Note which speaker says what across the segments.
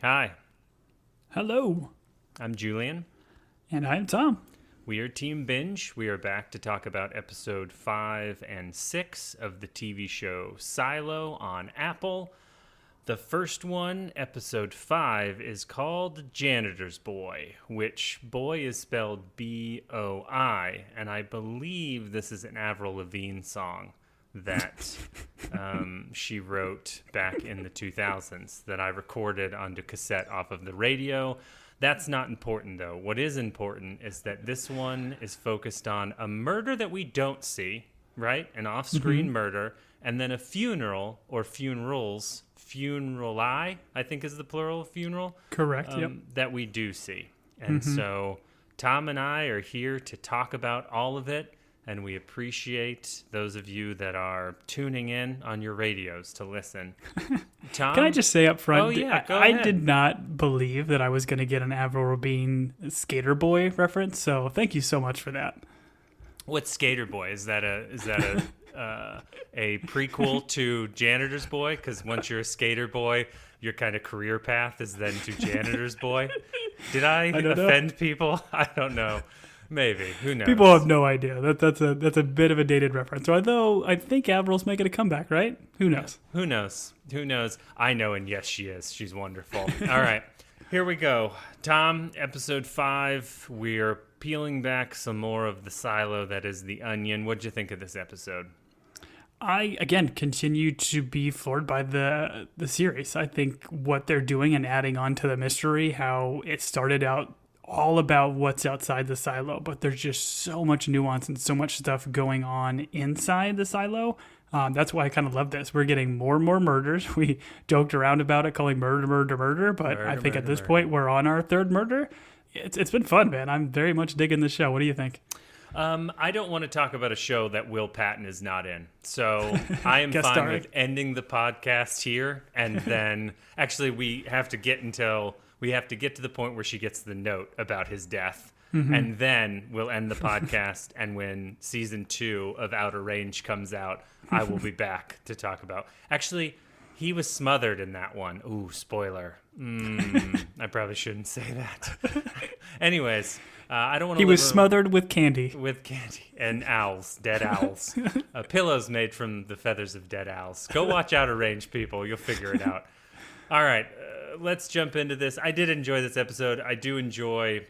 Speaker 1: Hi,
Speaker 2: Hello,
Speaker 1: I'm Julian.
Speaker 2: and I'm Tom.
Speaker 1: We are Team Binge. We are back to talk about episode 5 and 6 of the TV show Silo on Apple. The first one, episode 5, is called Janitor's Boy, which boy is spelled B-O-I, and I believe this is an Avril Lavigne song that she wrote back in the 2000s that I recorded onto cassette off of the radio. That's not important, though. What is important is that this one is focused on a murder that we don't see, right? An off-screen murder, and then a funeral or funerals, funerali, I think is the plural of funeral.
Speaker 2: Correct, yep.
Speaker 1: That we do see. And so Tom and I are here to talk about all of it, and we appreciate those of you that are tuning in on your radios to listen. Tom?
Speaker 2: Can I just say up front,
Speaker 1: Oh, yeah, go
Speaker 2: I
Speaker 1: ahead.
Speaker 2: did not believe that I was going to get an Avril Lavigne Skater Boy reference, so thank you so much for that.
Speaker 1: What's Skater Boy? Is that a prequel to Janitor's Boy? Because once you're a skater boy, your kind of career path is then to Janitor's Boy. Did I
Speaker 2: don't know.
Speaker 1: offend people? I don't know. Maybe. Who knows?
Speaker 2: People have no idea. That's a bit of a dated reference. So although I think Avril's making a comeback, right? Who knows?
Speaker 1: Who knows? Who knows? I know, and yes, she is. She's wonderful. All right. Here we go. Tom, episode 5. We're peeling back some more of the silo that is the onion. What'd you think of this episode?
Speaker 2: I, again, continue to be floored by the series. I think what they're doing and adding on to the mystery, how it started out all about what's outside the silo, but there's just so much nuance and so much stuff going on inside the silo. That's why I kind of love this. We're getting more and more murders. We joked around about it, calling murder, but I think at this point we're on our third murder. It's been fun, man. I'm very much digging the show. What do you think?
Speaker 1: I don't want to talk about a show that Will Patton is not in. So I am
Speaker 2: Guest
Speaker 1: fine
Speaker 2: starring.
Speaker 1: with ending the podcast here. And then actually we have to get to the point where she gets the note about his death. And then we'll end the podcast. And when season 2 of Outer Range comes out, I will be back to talk about. Actually, he was smothered in that one. Ooh, spoiler. I probably shouldn't say that. Anyways, I don't want to.
Speaker 2: He was smothered with candy.
Speaker 1: With candy and owls, dead owls. Pillows made from the feathers of dead owls. Go watch Outer Range, people. You'll figure it out. All right, let's jump into this. I did enjoy this episode. I do enjoy,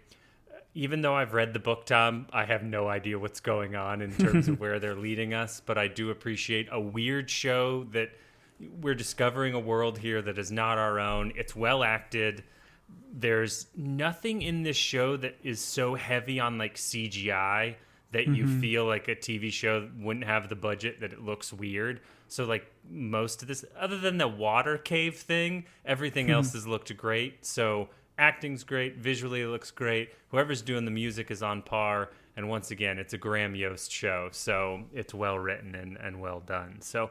Speaker 1: even though I've read the book, Tom, I have no idea what's going on in terms of where they're leading us, but I do appreciate a weird show that we're discovering a world here that is not our own. It's well acted. There's nothing in this show that is so heavy on like CGI that you feel like a TV show wouldn't have the budget that it looks weird. So like most of this, other than the water cave thing, everything else has looked great. So acting's great, visually it looks great. Whoever's doing the music is on par. And once again, it's a Graham Yost show. So it's well written and well done. So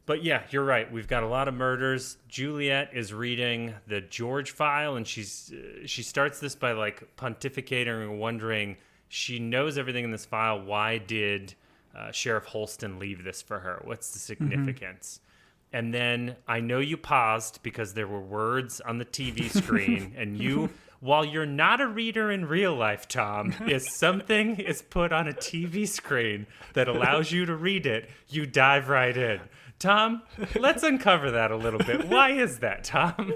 Speaker 1: But yeah, you're right. We've got a lot of murders. Juliette is reading the George file, and she starts this by like pontificating and wondering, she knows everything in this file. Why did Sheriff Holston leave this for her? What's the significance? And then I know you paused because there were words on the TV screen, and you, while you're not a reader in real life, Tom, if something is put on a TV screen that allows you to read it, you dive right in. Tom, let's uncover that a little bit. Why is that, Tom?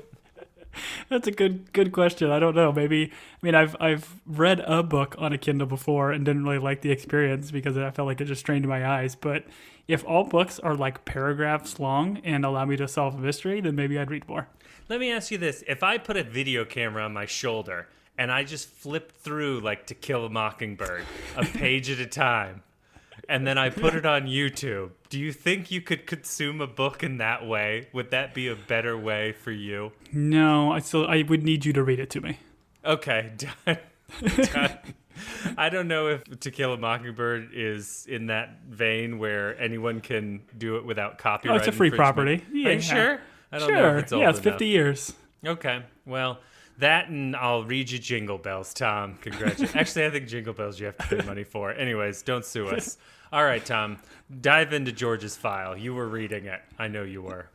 Speaker 2: That's a good question. I don't know. Maybe, I mean, I've read a book on a Kindle before and didn't really like the experience because I felt like it just strained my eyes. But if all books are like paragraphs long and allow me to solve a mystery, then maybe I'd read more.
Speaker 1: Let me ask you this. If I put a video camera on my shoulder and I just flipped through like To Kill a Mockingbird, a page at a time, and then I put it on YouTube, do you think you could consume a book in that way? Would that be a better way for you?
Speaker 2: No, I would need you to read it to me.
Speaker 1: Okay, done. Done. I don't know if To Kill a Mockingbird is in that vein where anyone can do it without copyright.
Speaker 2: Oh, it's a free
Speaker 1: infringement.
Speaker 2: property. Yeah.
Speaker 1: Are you sure? I don't know if it's old
Speaker 2: Yeah, it's
Speaker 1: enough.
Speaker 2: 50 years.
Speaker 1: Okay, well, that and I'll read you Jingle Bells, Tom. Congratulations. Actually, I think Jingle Bells you have to pay money for. Anyways, don't sue us. All right, Tom, dive into George's file. You were reading it. I know you were.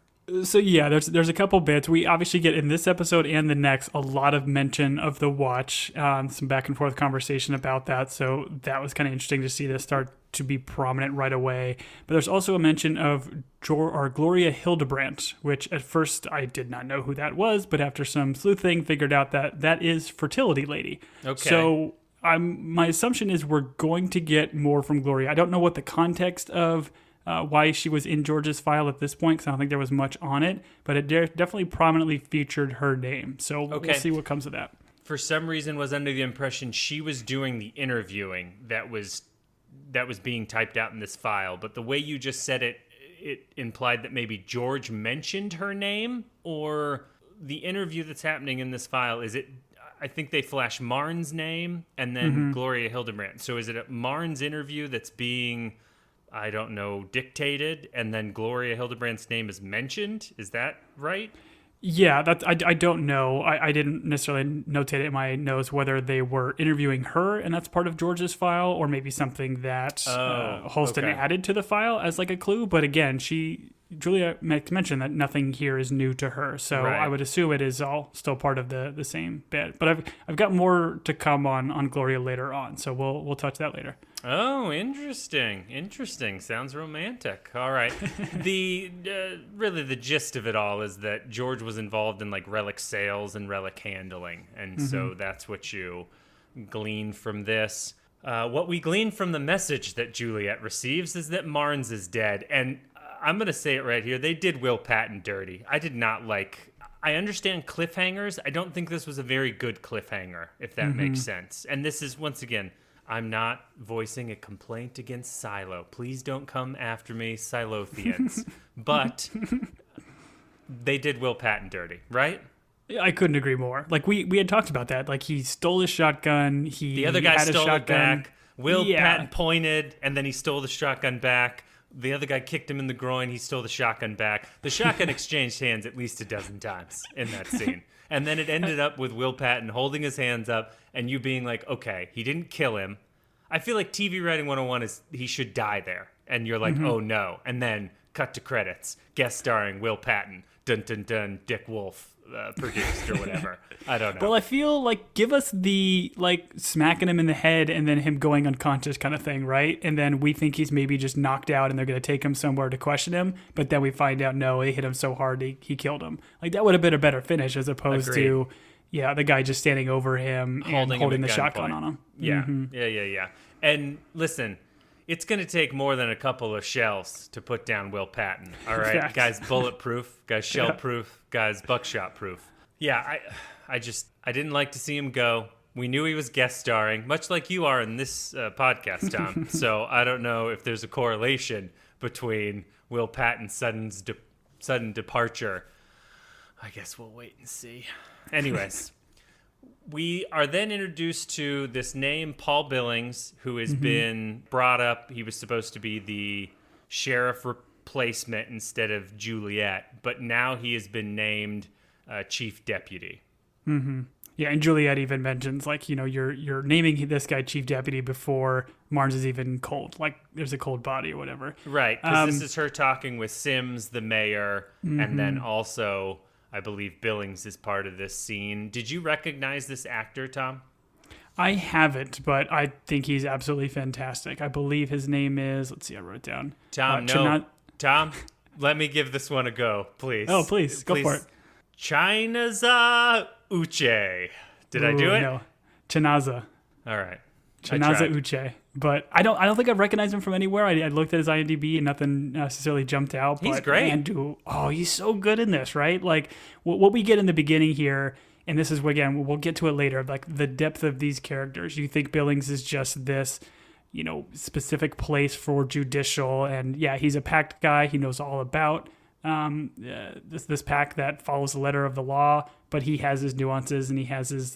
Speaker 2: So yeah, there's a couple bits. We obviously get in this episode and the next a lot of mention of the watch, some back and forth conversation about that. So that was kind of interesting to see this start to be prominent right away. But there's also a mention of Gloria Hildebrandt, which at first I did not know who that was, but after some sleuthing, figured out that that is fertility lady.
Speaker 1: Okay.
Speaker 2: So my assumption is we're going to get more from Gloria. I don't know what the context of why she was in George's file at this point, because I don't think there was much on it, but it definitely prominently featured her name. So we'll see what comes of that.
Speaker 1: For some reason, was under the impression she was doing the interviewing that was being typed out in this file. But the way you just said it, it implied that maybe George mentioned her name, or the interview that's happening in this file, is it... I think they flash Marne's name and then Gloria Hildebrandt. So is it a Marne's interview that's being... I don't know, dictated, and then Gloria Hildebrandt's name is mentioned? Is that right?
Speaker 2: Yeah, I don't know. I didn't necessarily notate it in my notes whether they were interviewing her, and that's part of George's file, or maybe something that Holston added to the file as like a clue. But again, Julia mentioned that nothing here is new to her, so right. I would assume it is all still part of the same bit. But I've got more to come on Gloria later on, so we'll touch that later.
Speaker 1: Oh, interesting. Sounds romantic. All right. Really the gist of it all is that George was involved in like relic sales and relic handling, and so that's what you glean from this. What we glean from the message that Juliette receives is that Marnes is dead, and I'm going to say it right here. They did Will Patton dirty. I did not like... I understand cliffhangers. I don't think this was a very good cliffhanger, if that makes sense. And this is, once again, I'm not voicing a complaint against Silo. Please don't come after me, Silothians. But they did Will Patton dirty, right?
Speaker 2: I couldn't agree more. Like, we had talked about that. Like, he stole his shotgun.
Speaker 1: The other guy stole it back. Will Patton pointed, and then he stole the shotgun back. The other guy kicked him in the groin. He stole the shotgun back. The shotgun exchanged hands at least a dozen times in that scene. And then it ended up with Will Patton holding his hands up and you being like, okay, he didn't kill him. I feel like TV Writing 101 is he should die there. And you're like, oh no. And then cut to credits. Guest starring Will Patton. Dun dun dun. Dick Wolf produced or whatever. I don't know.
Speaker 2: Well, I feel like give us the like smacking him in the head and then him going unconscious kind of thing, right? And then we think he's maybe just knocked out and they're going to take him somewhere to question him. But then we find out, no, they hit him so hard he killed him. Like that would have been a better finish as opposed to, the guy just standing over him and holding the shotgun on him.
Speaker 1: Yeah. Yeah. And listen, it's going to take more than a couple of shells to put down Will Patton. All right,
Speaker 2: Fact.
Speaker 1: Guys bulletproof, guys shell proof, guys buckshot proof. Yeah, I didn't like to see him go. We knew he was guest starring, much like you are in this podcast, Tom. So I don't know if there's a correlation between Will Patton's sudden departure. I guess we'll wait and see. Anyways. We are then introduced to this name, Paul Billings, who has been brought up. He was supposed to be the sheriff replacement instead of Juliette, but now he has been named chief deputy.
Speaker 2: Yeah, and Juliette even mentions, like, you're naming this guy chief deputy before Marnes is even cold. Like, there's a cold body or whatever.
Speaker 1: Right, because this is her talking with Sims, the mayor, and then also... I believe Billings is part of this scene. Did you recognize this actor, Tom?
Speaker 2: I haven't, but I think he's absolutely fantastic. I believe his name is... Let's see, I wrote it down.
Speaker 1: Tom, Tom, let me give this one a go, please.
Speaker 2: Oh, please. Go for it.
Speaker 1: Chinaza Uche. Did I do it?
Speaker 2: No. Chinaza.
Speaker 1: All right.
Speaker 2: Chinaza Uche. But I don't think I've recognized him from anywhere. I looked at his IMDb and nothing necessarily jumped out.
Speaker 1: He's great.
Speaker 2: He's so good in this, right? Like what we get in the beginning here, and this is, again, we'll get to it later, like the depth of these characters. You think Billings is just this, specific place for judicial, and he's a pact guy. He knows all about this pact that follows the letter of the law, but he has his nuances and he has his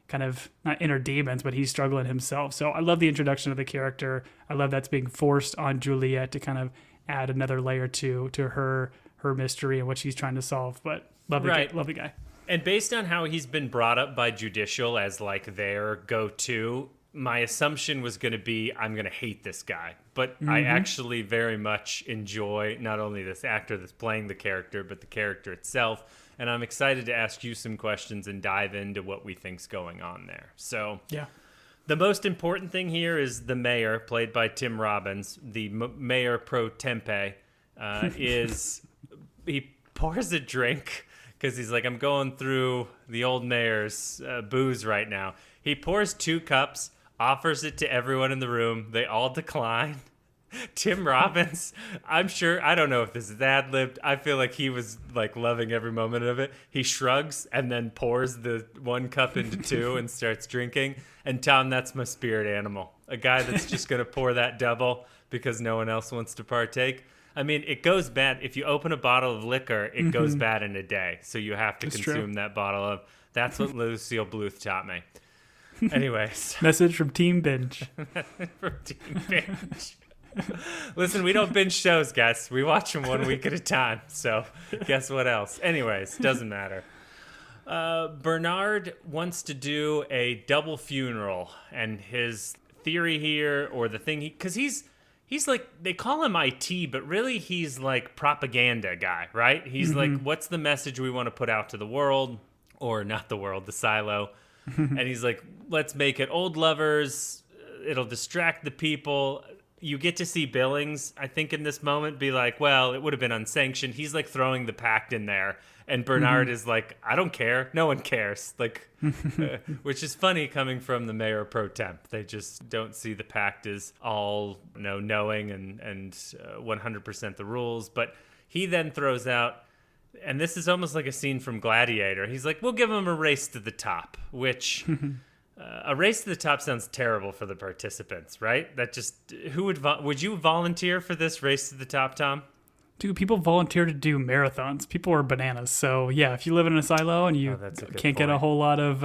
Speaker 2: kind of not inner demons, but he's struggling himself. So I love the introduction of the character. I love that's being forced on Juliette to kind of add another layer to her mystery and what she's trying to solve. But love the guy.
Speaker 1: And based on how he's been brought up by Judicial as like their go-to, my assumption was going to be I'm going to hate this guy. But I actually very much enjoy not only this actor that's playing the character, but the character itself. And I'm excited to ask you some questions and dive into what we think's going on there. So
Speaker 2: Yeah.
Speaker 1: the most important thing here is the mayor, played by Tim Robbins, the mayor pro tempe, he pours a drink because he's like, I'm going through the old mayor's booze right now. He pours 2 cups, offers it to everyone in the room. They all decline. Tim Robbins, I'm sure, I don't know if this is ad-libbed. I feel like he was like loving every moment of it. He shrugs and then pours the 1 cup into 2 and starts drinking. And Tom, that's my spirit animal. A guy that's just going to pour that double because no one else wants to partake. I mean, it goes bad. If you open a bottle of liquor, it goes bad in a day. So you have to consume that bottle of. That's what Lucille Bluth taught me. Anyways.
Speaker 2: Message from Team Binge.
Speaker 1: From Team Binge. Listen, we don't binge shows, guys. We watch them 1 week at a time. So guess what else? Anyways, doesn't matter. Bernard wants to do a double funeral. And his theory here, or the thing, because he's like, they call him IT, but really he's like propaganda guy, right? He's like, what's the message we want to put out to the world? Or not the world, the silo. And he's like, let's make it old lovers. It'll distract the people. You get to see Billings, I think, in this moment be like, well, it would have been unsanctioned. He's like throwing the pact in there. And Bernard is like, I don't care. No one cares. Like, which is funny coming from the mayor pro temp. They just don't see the pact as all knowing and 100% the rules. But he then throws out, and this is almost like a scene from Gladiator. He's like, we'll give him a race to the top, which a race to the top sounds terrible for the participants, right? That just, who would you volunteer for this race to the top, Tom?
Speaker 2: Dude, people volunteer to do marathons. People are bananas. So, yeah, if you live in a silo and you can't get a whole lot of,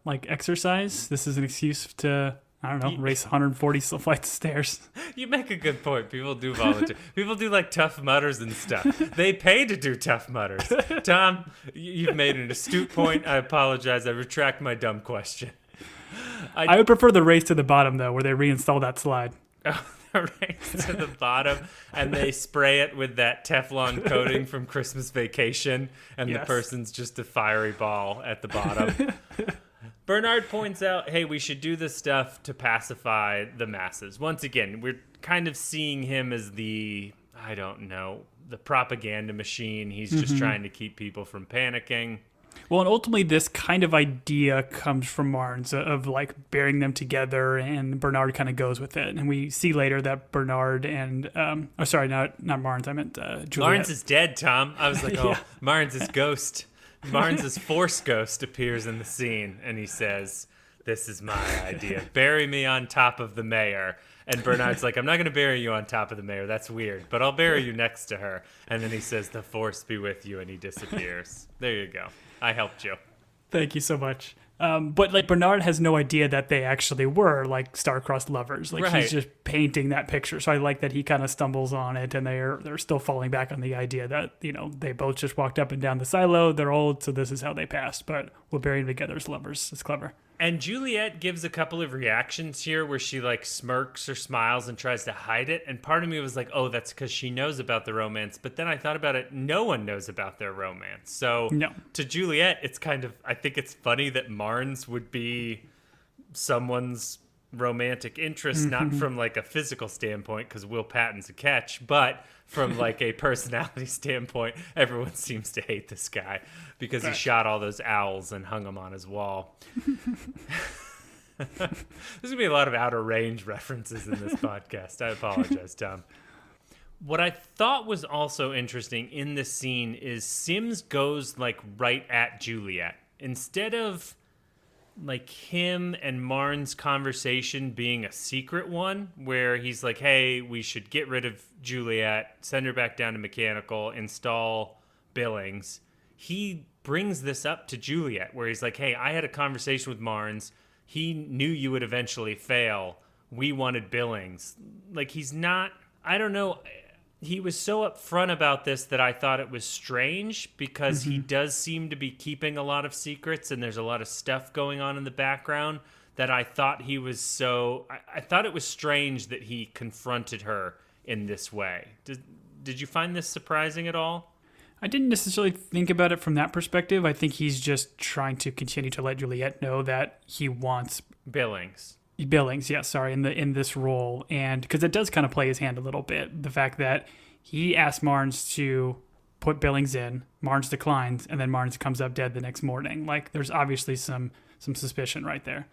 Speaker 2: exercise, this is an excuse to, I don't know, race 140 flights of stairs.
Speaker 1: You make a good point. People do volunteer. People do, like, Tough Mudders and stuff. They pay to do Tough Mudders. Tom, you've made an astute point. I apologize. I retract my dumb question.
Speaker 2: I would prefer the race to the bottom, though, where they reinstall that slide.
Speaker 1: Race to the bottom, and they spray it with that Teflon coating from Christmas Vacation, and the person's just a fiery ball at the bottom. Bernard points out, hey, we should do this stuff to pacify the masses. Once again, we're kind of seeing him as the propaganda machine. He's just trying to keep people from panicking.
Speaker 2: Well, and ultimately, this kind of idea comes from Marnes of like bearing them together, and Bernard kind of goes with it. And we see later that Bernard and, not Marnes, I meant Juliette.
Speaker 1: Marnes is dead, Tom. I was like, Marnes' ghost. Marnes' force ghost appears in the scene, and he says, this is my idea. Bury me on top of the mayor. And Bernard's like, I'm not going to bury you on top of the mayor. That's weird. But I'll bury you next to her. And then he says, the force be with you, and he disappears. There you go. I helped you.
Speaker 2: Thank you so much. But like Bernard has no idea that they actually were like star-crossed lovers. Like he's just painting that picture. So I like that he kind of stumbles on it, and they're still falling back on the idea that, they both just walked up and down the silo. They're old, so this is how they passed. But we'll bury them together as lovers. It's clever.
Speaker 1: And Juliette gives a couple of reactions here where she like smirks or smiles and tries to hide it. And part of me was like, oh, that's because she knows about the romance. But then I thought about it. No one knows about their romance. So to Juliette, it's kind of, I think it's funny that Marnes would be someone's romantic interest, not from like a physical standpoint, because Will Patton's a catch, but from like a personality standpoint, everyone seems to hate this guy because he shot all those owls and hung them on his wall. There's gonna be a lot of outer range references in this podcast. I apologize, Tom. What I thought was also interesting in this scene is Sims goes like right at Juliette. Instead of like him and Marnes' conversation being a secret one where he's like, hey, we should get rid of Juliette, send her back down to mechanical, install Billings. He brings this up to Juliette where he's like, hey, I had a conversation with Marnes. He knew you would eventually fail. We wanted Billings. Like, he's not, I don't know. He was so upfront about this that I thought it was strange because he does seem to be keeping a lot of secrets and there's a lot of stuff going on in the background that I thought he was so... I thought it was strange that he confronted her in this way. Did you find this surprising at all?
Speaker 2: I didn't necessarily think about it from that perspective. I think he's just trying to continue to let Juliette know that he wants
Speaker 1: Billings,
Speaker 2: yeah, sorry, in this role, and because it does kind of play his hand a little bit. The fact that he asked Marnes to put Billings in, Marnes declines, and then Marnes comes up dead the next morning. Like, there's obviously some suspicion right there.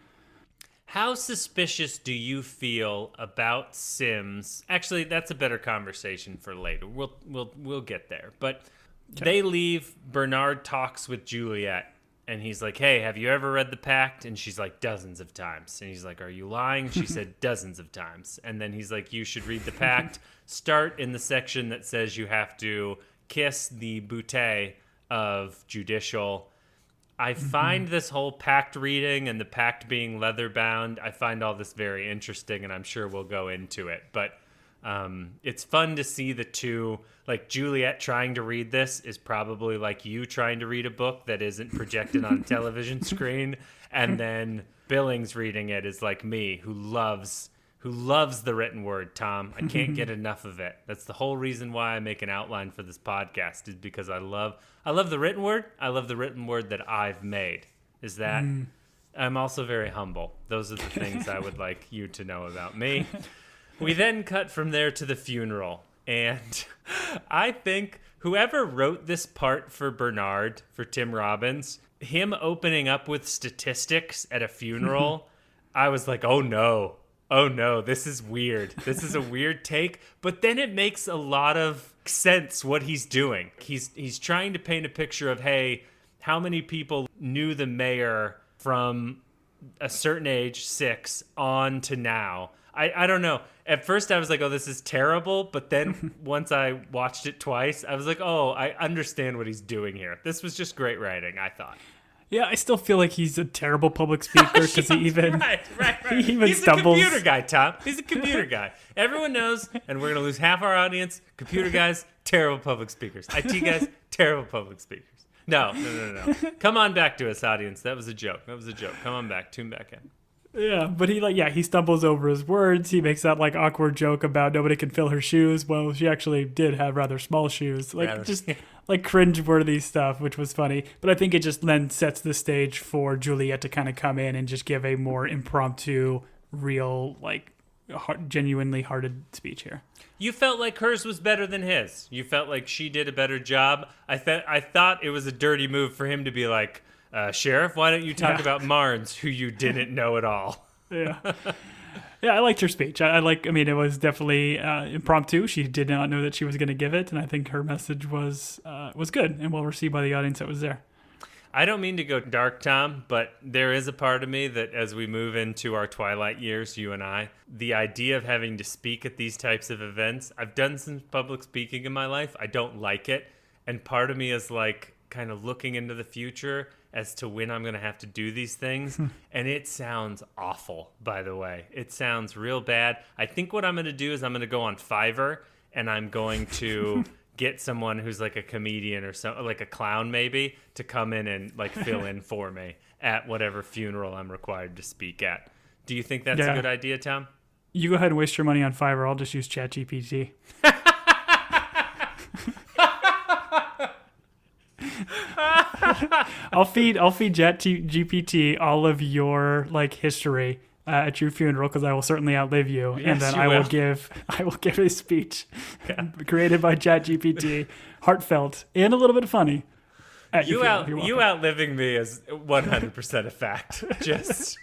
Speaker 1: how suspicious do you feel about Sims? Actually, that's a better conversation for later. We'll get there. But they leave. Bernard talks with Juliette. And he's like, hey, have you ever read the Pact? And she's like, dozens of times. And he's like, are you lying? She said, dozens of times. And then he's like, you should read the Pact. Start in the section that says you have to kiss the bootay of judicial. I find this whole Pact reading and the Pact being leather bound, I find all this very interesting, and I'm sure we'll go into it. But it's fun to see the two, like Juliette trying to read this is probably like you trying to read a book that isn't projected on a television screen, and then Billings reading it is like me, who loves the written word, Tom. I can't get enough of it. That's the whole reason why I make an outline for this podcast, is because I love the written word. I love the written word that I've made. Is that I'm also very humble. Those are the things I would like you to know about me. We then cut from there to the funeral. And I think whoever wrote this part for Bernard, for Tim Robbins, him opening up with statistics at a funeral, I was like, oh no, this is weird. This is a weird take. But then it makes a lot of sense what he's doing. He's trying to paint a picture of, hey, how many people knew the mayor from a certain age, 6, on to now. I don't know. At first I was like, oh, this is terrible. But then once I watched it twice, I was like, oh, I understand what he's doing here. This was just great writing, I thought.
Speaker 2: Yeah, I still feel like he's a terrible public speaker because he even
Speaker 1: right.
Speaker 2: he even
Speaker 1: He's
Speaker 2: stumbles.
Speaker 1: a computer guy, Tom. He's a computer guy. Everyone knows, and we're going to lose half our audience. Computer guys, terrible public speakers. IT guys, terrible public speakers. No. Come on back to us, audience. That was a joke. Come on back. Tune back in.
Speaker 2: Yeah, but he stumbles over his words. He makes that like awkward joke about nobody can fill her shoes. Well, she actually did have rather small shoes. Like just like cringe-worthy stuff, which was funny. But I think it just then sets the stage for Juliette to kind of come in and just give a more impromptu, real, like genuinely hearted speech here.
Speaker 1: You felt like hers was better than his. You felt like she did a better job. I thought it was a dirty move for him to be like, Sheriff, why don't you talk about Marnes, who you didn't know at all?
Speaker 2: Yeah, I liked her speech. I mean, it was definitely impromptu. She did not know that she was going to give it, and I think her message was good and well received by the audience that was there.
Speaker 1: I don't mean to go dark, Tom, but there is a part of me that as we move into our twilight years, you and I, the idea of having to speak at these types of events, I've done some public speaking in my life. I don't like it. And part of me is like kind of looking into the future as to when I'm going to have to do these things. And it sounds awful, by the way. It sounds real bad. I think what I'm going to do is I'm going to go on Fiverr and I'm going to get someone who's like a comedian or so, like a clown maybe, to come in and like fill in for me at whatever funeral I'm required to speak at. Do you think that's a good idea, Tom? You
Speaker 2: go ahead and waste your money on Fiverr. I'll just use ChatGPT. I'll feed ChatGPT all of your like history at your funeral because I will certainly outlive you, and then I will give a speech created by ChatGPT, heartfelt and a little bit funny.
Speaker 1: You outliving me is 100% a fact. Just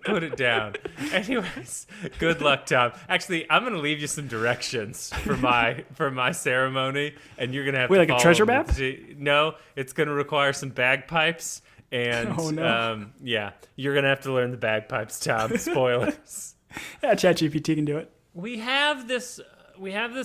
Speaker 1: put it down. Anyways, good luck, Tom. Actually, I'm going to leave you some directions for my ceremony, and you're going to have to
Speaker 2: like
Speaker 1: follow
Speaker 2: a treasure map?
Speaker 1: No, it's going to require some bagpipes, and you're going to have to learn the bagpipes, Tom. Spoilers.
Speaker 2: Yeah, ChatGPT can do it.
Speaker 1: We have this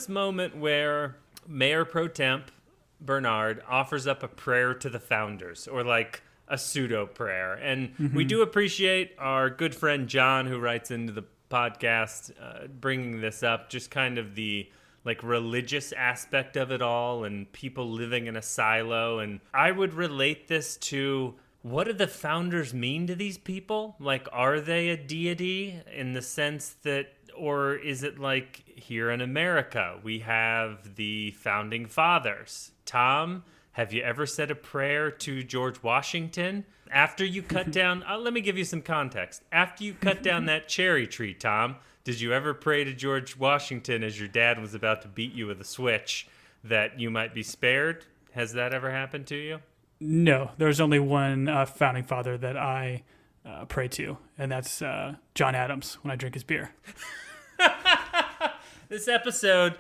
Speaker 1: moment where Mayor Pro Temp Bernard offers up a prayer to the founders, or like a pseudo prayer. And we do appreciate our good friend John, who writes into the podcast, bringing this up, just kind of the like religious aspect of it all and people living in a silo. And I would relate this to what do the founders mean to these people? Like, are they a deity in the sense that, or is it like here in America, we have the founding fathers? Tom, have you ever said a prayer to George Washington? After you cut down, let me give you some context. After you cut down that cherry tree, Tom, did you ever pray to George Washington as your dad was about to beat you with a switch that you might be spared? Has that ever happened to you?
Speaker 2: No, there's only one founding father that I pray to, and that's John Adams when I drink his beer.
Speaker 1: This episode,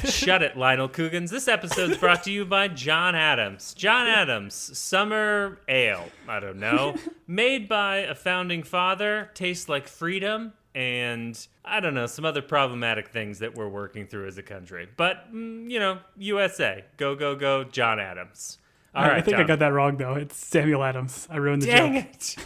Speaker 1: shut it, Lionel Cougans. This episode's brought to you by John Adams. John Adams, summer ale, I don't know, made by a founding father, tastes like freedom, and I don't know, some other problematic things that we're working through as a country. But, USA, go, go, go, John Adams. All right,
Speaker 2: I think
Speaker 1: Tom.
Speaker 2: I got that wrong, though. It's Samuel Adams. I ruined the
Speaker 1: Dang
Speaker 2: joke.
Speaker 1: it.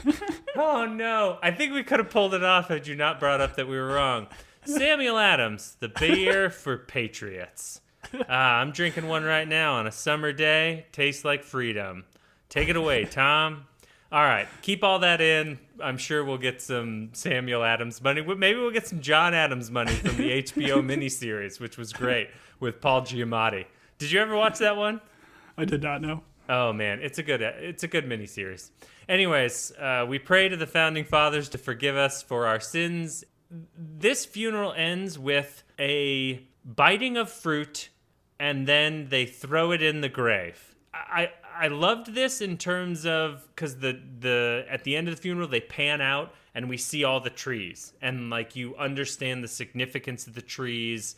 Speaker 1: Oh, no. I think we could have pulled it off had you not brought up that we were wrong. Samuel Adams, the beer for patriots. I'm drinking one right now on a summer day. Tastes like freedom. Take it away, Tom. All right, keep all that in. I'm sure we'll get some Samuel Adams money. Maybe we'll get some John Adams money from the HBO miniseries, which was great, with Paul Giamatti. Did you ever watch that one?
Speaker 2: I did not know.
Speaker 1: Oh man, it's a good miniseries. Anyways, we pray to the founding fathers to forgive us for our sins. This funeral ends with a biting of fruit, and then they throw it in the grave. I loved this in terms of, because the at the end of the funeral they pan out and we see all the trees, and like you understand the significance of the trees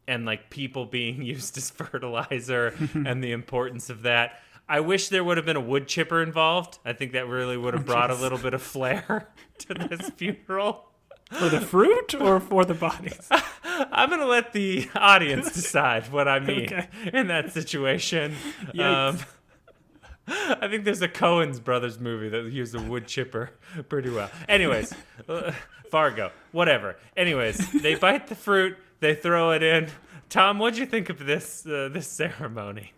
Speaker 1: and like people being used as fertilizer and the importance of that. I wish there would have been a wood chipper involved. I think that really would have brought a little bit of flair to this funeral.
Speaker 2: For the fruit or for the bodies?
Speaker 1: I'm going to let the audience decide what I mean in that situation. I think there's a Coen's Brothers movie that used a wood chipper pretty well. Anyways, Fargo, whatever. Anyways, they bite the fruit, they throw it in. Tom, what'd you think of this ceremony?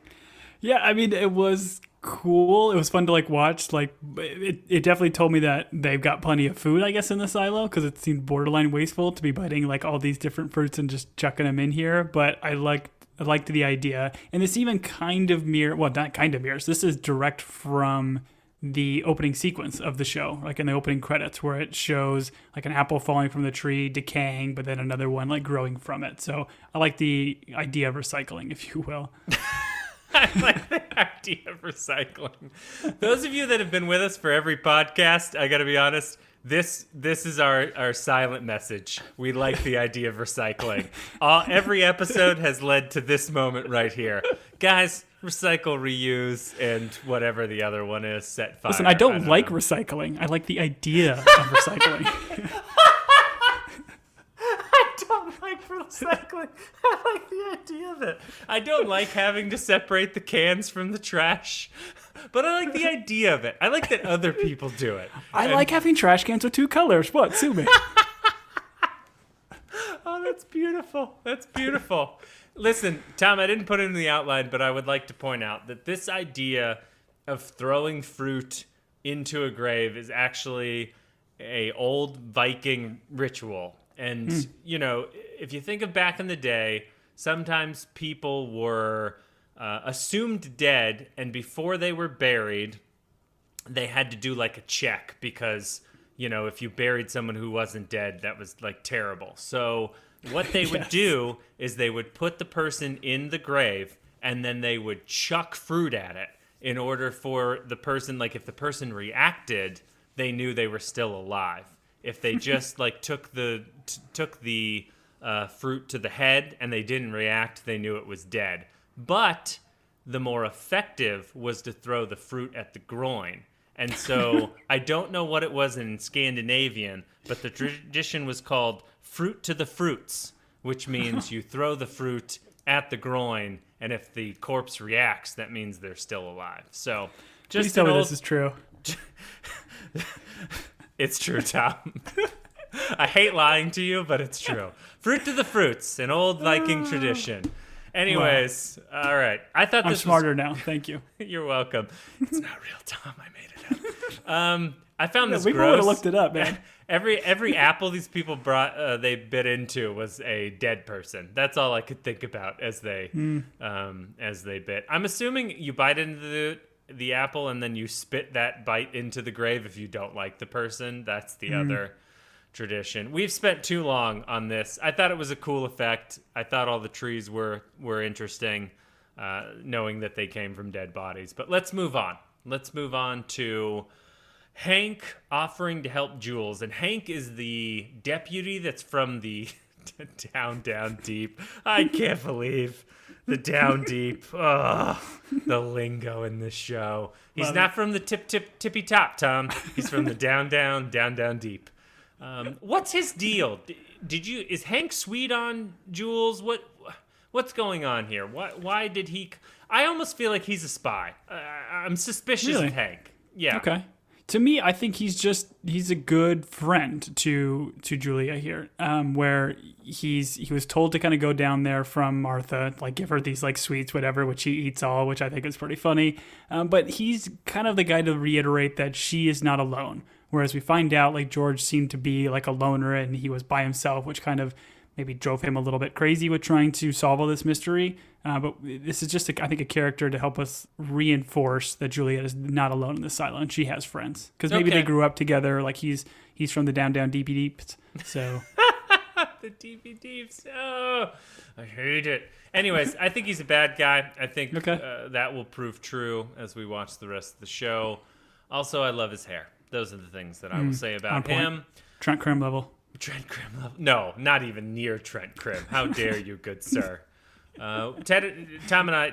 Speaker 2: Yeah, I mean, it was cool. It was fun to watch. It definitely told me that they've got plenty of food, I guess, in the silo, because it seemed borderline wasteful to be biting all these different fruits and just chucking them in here. But I liked the idea, and this even kind of not kind of mirrors. This is direct from the opening sequence of the show, like in the opening credits, where it shows like an apple falling from the tree, decaying, but then another one growing from it. So I like the idea of recycling, if you will.
Speaker 1: I like the idea of recycling. Those of you that have been with us for every podcast, I got to be honest, this is our silent message. We like the idea of recycling. Every episode has led to this moment right here. Guys, recycle, reuse, and whatever the other one is, set fire.
Speaker 2: Listen, I don't like recycling. I like the idea of recycling.
Speaker 1: Recycling. I like the idea of it. I don't like having to separate the cans from the trash, but I like the idea of it. I like that other people do it.
Speaker 2: I like having trash cans with two colors. What? Sue me.
Speaker 1: Oh, that's beautiful. That's beautiful. Listen, Tom, I didn't put it in the outline, but I would like to point out that this idea of throwing fruit into a grave is actually a old Viking ritual. And, if you think of back in the day, sometimes people were assumed dead, and before they were buried, they had to do a check because, if you buried someone who wasn't dead, that was terrible. So what they would do is they would put the person in the grave, and then they would chuck fruit at it in order for the person, if the person reacted, they knew they were still alive. If they just took the fruit to the head and they didn't react, they knew it was dead. But the more effective was to throw the fruit at the groin. And so I don't know what it was in Scandinavian, but the tradition was called fruit to the fruits, which means you throw the fruit at the groin, and if the corpse reacts, that means they're still alive. So
Speaker 2: Please tell me this is true.
Speaker 1: It's true, Tom. I hate lying to you, but it's true. Fruit to the fruits, an old Viking tradition. Anyways, all right. I thought
Speaker 2: I'm
Speaker 1: this
Speaker 2: smarter now. Thank you.
Speaker 1: You're welcome. It's not real, Tom. I made it up. I found this
Speaker 2: we
Speaker 1: gross.
Speaker 2: would have looked it up, man.
Speaker 1: Every apple these people brought, they bit into was a dead person. That's all I could think about as they bit. I'm assuming you bite into the apple and then you spit that bite into the grave if you don't like the person. That's the other tradition. We've spent too long on this. I thought it was a cool effect. I thought all the trees were interesting, knowing that they came from dead bodies. But let's move on. Let's move on to Hank offering to help Jules. And Hank is the deputy that's from the down deep. I can't believe the down deep. Oh, the lingo in this show. He's not from the tippy top, Tom. He's from the down deep. What's his deal? Is Hank sweet on Jules? What's going on here? Why did he? I almost feel like he's a spy. I'm suspicious of Hank. Yeah.
Speaker 2: Okay. To me, I think he's a good friend to Julia here, where he was told to kind of go down there from Martha, like give her these like sweets, whatever, which he eats all, which I think is pretty funny. But he's kind of the guy to reiterate that she is not alone. Whereas we find out like George seemed to be like a loner and he was by himself, which kind of maybe drove him a little bit crazy with trying to solve all this mystery. But this is just, I think, a character to help us reinforce that Juliette is not alone in this asylum. She has friends. Because maybe they grew up together. Like, he's from the down deepy deeps. So...
Speaker 1: the deepy deeps. Oh, I hate it. Anyways, I think he's a bad guy. I think that will prove true as we watch the rest of the show. Also, I love his hair. Those are the things that I will say about him.
Speaker 2: Trent Krim level.
Speaker 1: Trent Krim level. No, not even near Trent Krim. How dare you, good sir. Tom and I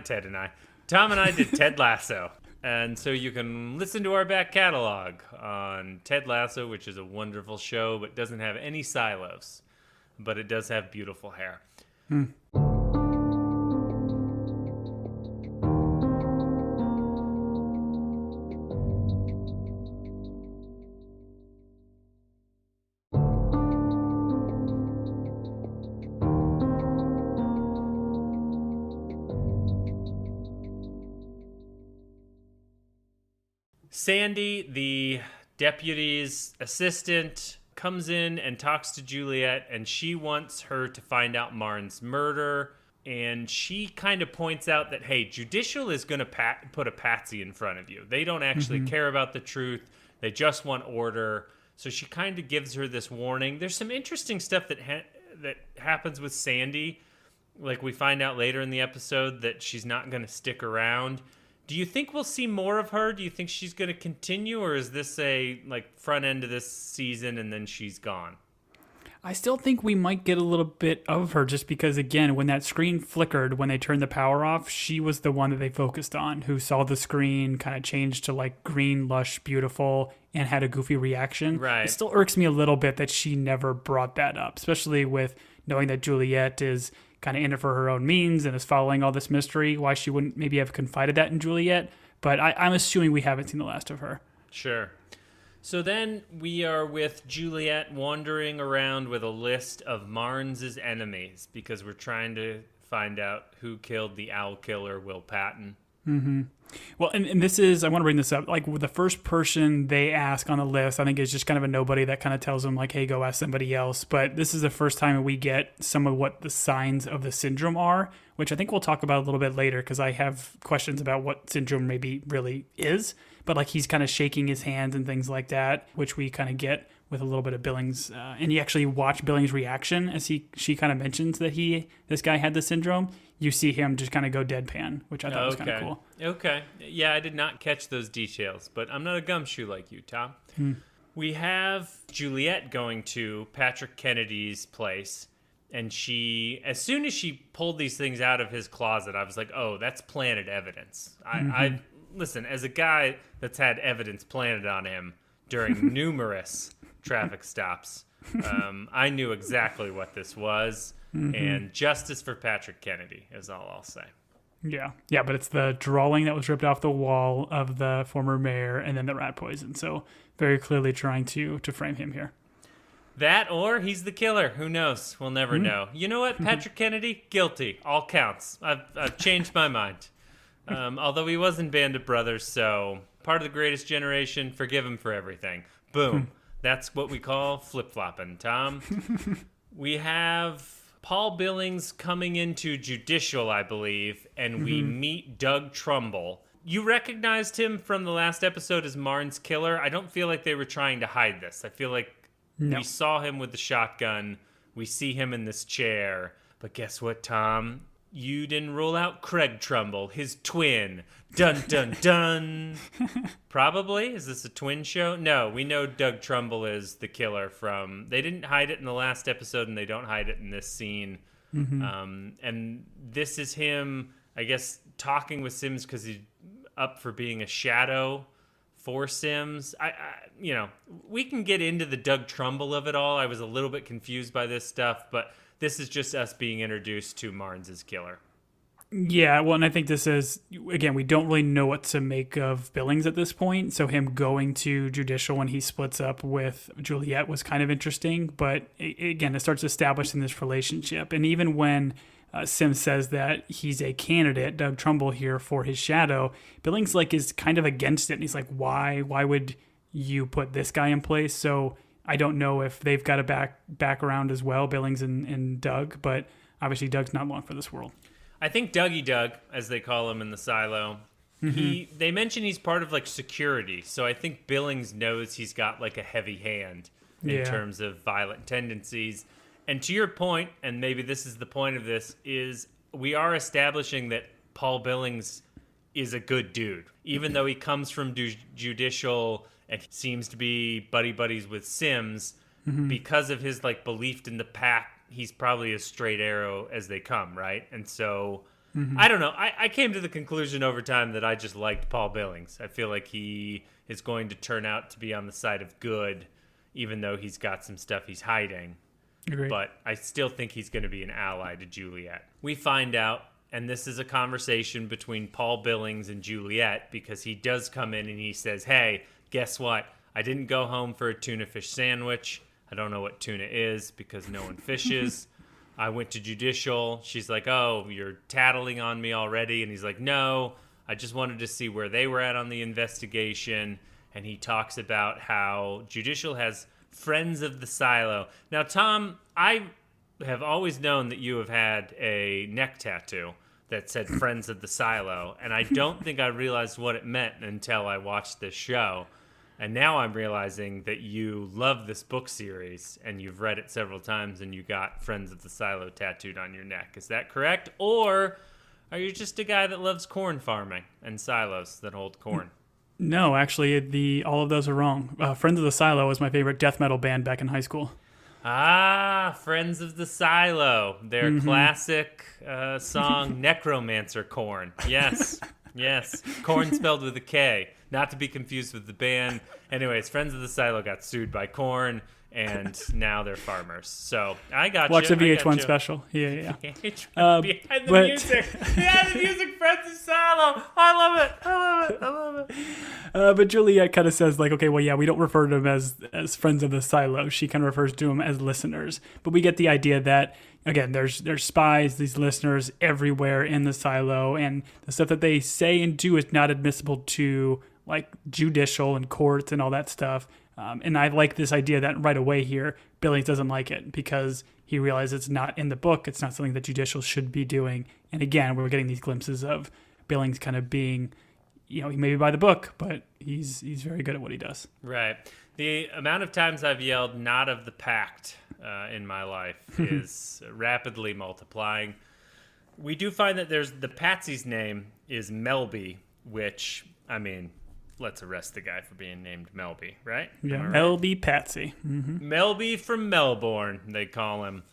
Speaker 1: did Ted Lasso. And so you can listen to our back catalog on Ted Lasso, which is a wonderful show, but doesn't have any silos. But it does have beautiful hair. Sandy, the deputy's assistant, comes in and talks to Juliette, and she wants her to find out Marne's murder. And she kind of points out that, hey, Judicial is going to put a patsy in front of you. They don't actually care about the truth. They just want order. So she kind of gives her this warning. There's some interesting stuff that happens with Sandy. Like, we find out later in the episode that she's not going to stick around. Do you think we'll see more of her? Do you think she's going to continue, or is this a front end of this season and then she's gone?
Speaker 2: I still think we might get a little bit of her just because, again, when that screen flickered, when they turned the power off, she was the one that they focused on, who saw the screen kind of change to like green, lush, beautiful, and had a goofy reaction.
Speaker 1: Right.
Speaker 2: It still irks me a little bit that she never brought that up, especially with knowing that Juliette is kind of in it for her own means and is following all this mystery, why she wouldn't maybe have confided that in Juliette. But I'm assuming we haven't seen the last of her.
Speaker 1: Sure. So then we are with Juliette wandering around with a list of Marne's enemies because we're trying to find out who killed the owl killer, Will Patton.
Speaker 2: Mm-hmm. Well, and this is, I want to bring this up, like the first person they ask on the list, I think is just kind of a nobody that kind of tells them like, hey, go ask somebody else. But this is the first time we get some of what the signs of the syndrome are, which I think we'll talk about a little bit later because I have questions about what syndrome maybe really is. But like he's kind of shaking his hands and things like that, which we kind of get with a little bit of Billings. And you actually watch Billings' reaction as she kind of mentions that this guy had the syndrome. You see him just kind of go deadpan, which I thought was kind of cool.
Speaker 1: Okay. Yeah, I did not catch those details, but I'm not a gumshoe like you, Tom. We have Juliette going to Patrick Kennedy's place, and as soon as she pulled these things out of his closet, I was like, oh, that's planted evidence. I listen, as a guy that's had evidence planted on him during numerous traffic stops, I knew exactly what this was. And justice for Patrick Kennedy is all I'll say.
Speaker 2: Yeah, but it's the drawing that was ripped off the wall of the former mayor and then the rat poison. So very clearly trying to frame him here.
Speaker 1: That or he's the killer. Who knows? We'll never know. You know what? Patrick Kennedy, guilty. All counts. I've changed my mind. Although he was in Band of Brothers, so part of the greatest generation, forgive him for everything. Boom. That's what we call flip-flopping, Tom. We have Paul Billings coming into Judicial, I believe, and we meet Doug Trumbull. You recognized him from the last episode as Marne's killer. I don't feel like they were trying to hide this. I feel like we saw him with the shotgun. We see him in this chair. But guess what, Tom? You didn't rule out Craig Trumbull, his twin. Dun, dun, dun. Probably? Is this a twin show? No, we know Doug Trumbull is the killer from... They didn't hide it in the last episode, and they don't hide it in this scene. And this is him, I guess, talking with Sims because he's up for being a shadow for Sims. We can get into the Doug Trumbull of it all. I was a little bit confused by this stuff, but this is just us being introduced to Marnes' killer.
Speaker 2: Yeah, well, and I think this is, again, we don't really know what to make of Billings at this point, so him going to Judicial when he splits up with Juliette was kind of interesting, but again, it starts establishing this relationship, and even when Sims says that he's a candidate, Doug Trumbull here, for his shadow, Billings is kind of against it, and he's like, why would you put this guy in place? So I don't know if they've got to back around as well, Billings and Doug, but obviously Doug's not long for this world.
Speaker 1: I think Dougie Doug, as they call him in the silo, they mention he's part of security, so I think Billings knows he's got a heavy hand in terms of violent tendencies. And to your point, and maybe this is the point of this, is we are establishing that Paul Billings is a good dude, even though he comes from Judicial and he seems to be buddies with Sims. Because of his belief in the pack, he's probably as straight arrow as they come, right? And so I don't know. I came to the conclusion over time that I just liked Paul Billings. I feel like he is going to turn out to be on the side of good, even though he's got some stuff he's hiding.
Speaker 2: Agreed.
Speaker 1: But I still think he's going to be an ally to Juliette. We find out, and this is a conversation between Paul Billings and Juliette, because he does come in and he says, hey, guess what? I didn't go home for a tuna fish sandwich. I don't know what tuna is because no one fishes. I went to Judicial. She's like, oh, you're tattling on me already. And he's like, no, I just wanted to see where they were at on the investigation. And he talks about how Judicial has friends of the silo. Now, Tom, I have always known that you have had a neck tattoo that said friends of the silo. And I don't think I realized what it meant until I watched this show. And now I'm realizing that you love this book series and you've read it several times and you got Friends of the Silo tattooed on your neck. Is that correct? Or are you just a guy that loves corn farming and silos that hold corn?
Speaker 2: No, actually, all of those are wrong. Friends of the Silo was my favorite death metal band back in high school.
Speaker 1: Ah, Friends of the Silo. Their classic song, Necromancer Corn. Yes, yes. Corn spelled with a K. Not to be confused with the band. Anyways, Friends of the Silo got sued by Korn, and now they're farmers. So I got
Speaker 2: Watch
Speaker 1: you.
Speaker 2: the VH1 special. Yeah.
Speaker 1: And the music. Yeah, the music, Friends of Silo. I love it.
Speaker 2: But Juliette kind of says, okay, well, yeah, we don't refer to them as Friends of the Silo. She kind of refers to them as listeners. But we get the idea that, again, there's spies, these listeners everywhere in the silo, and the stuff that they say and do is not admissible to Judicial and courts and all that stuff. And I like this idea that right away here, Billings doesn't like it because he realizes it's not in the book. It's not something that Judicial should be doing. And again, we're getting these glimpses of Billings kind of being, he may be by the book, but he's very good at what he does.
Speaker 1: Right. The amount of times I've yelled "not of the pact" in my life is rapidly multiplying. We do find that the Patsy's name is Melby, which, I mean, let's arrest the guy for being named Melby, right?
Speaker 2: Yeah, Melby Patsy.
Speaker 1: Melby from Melbourne, they call him.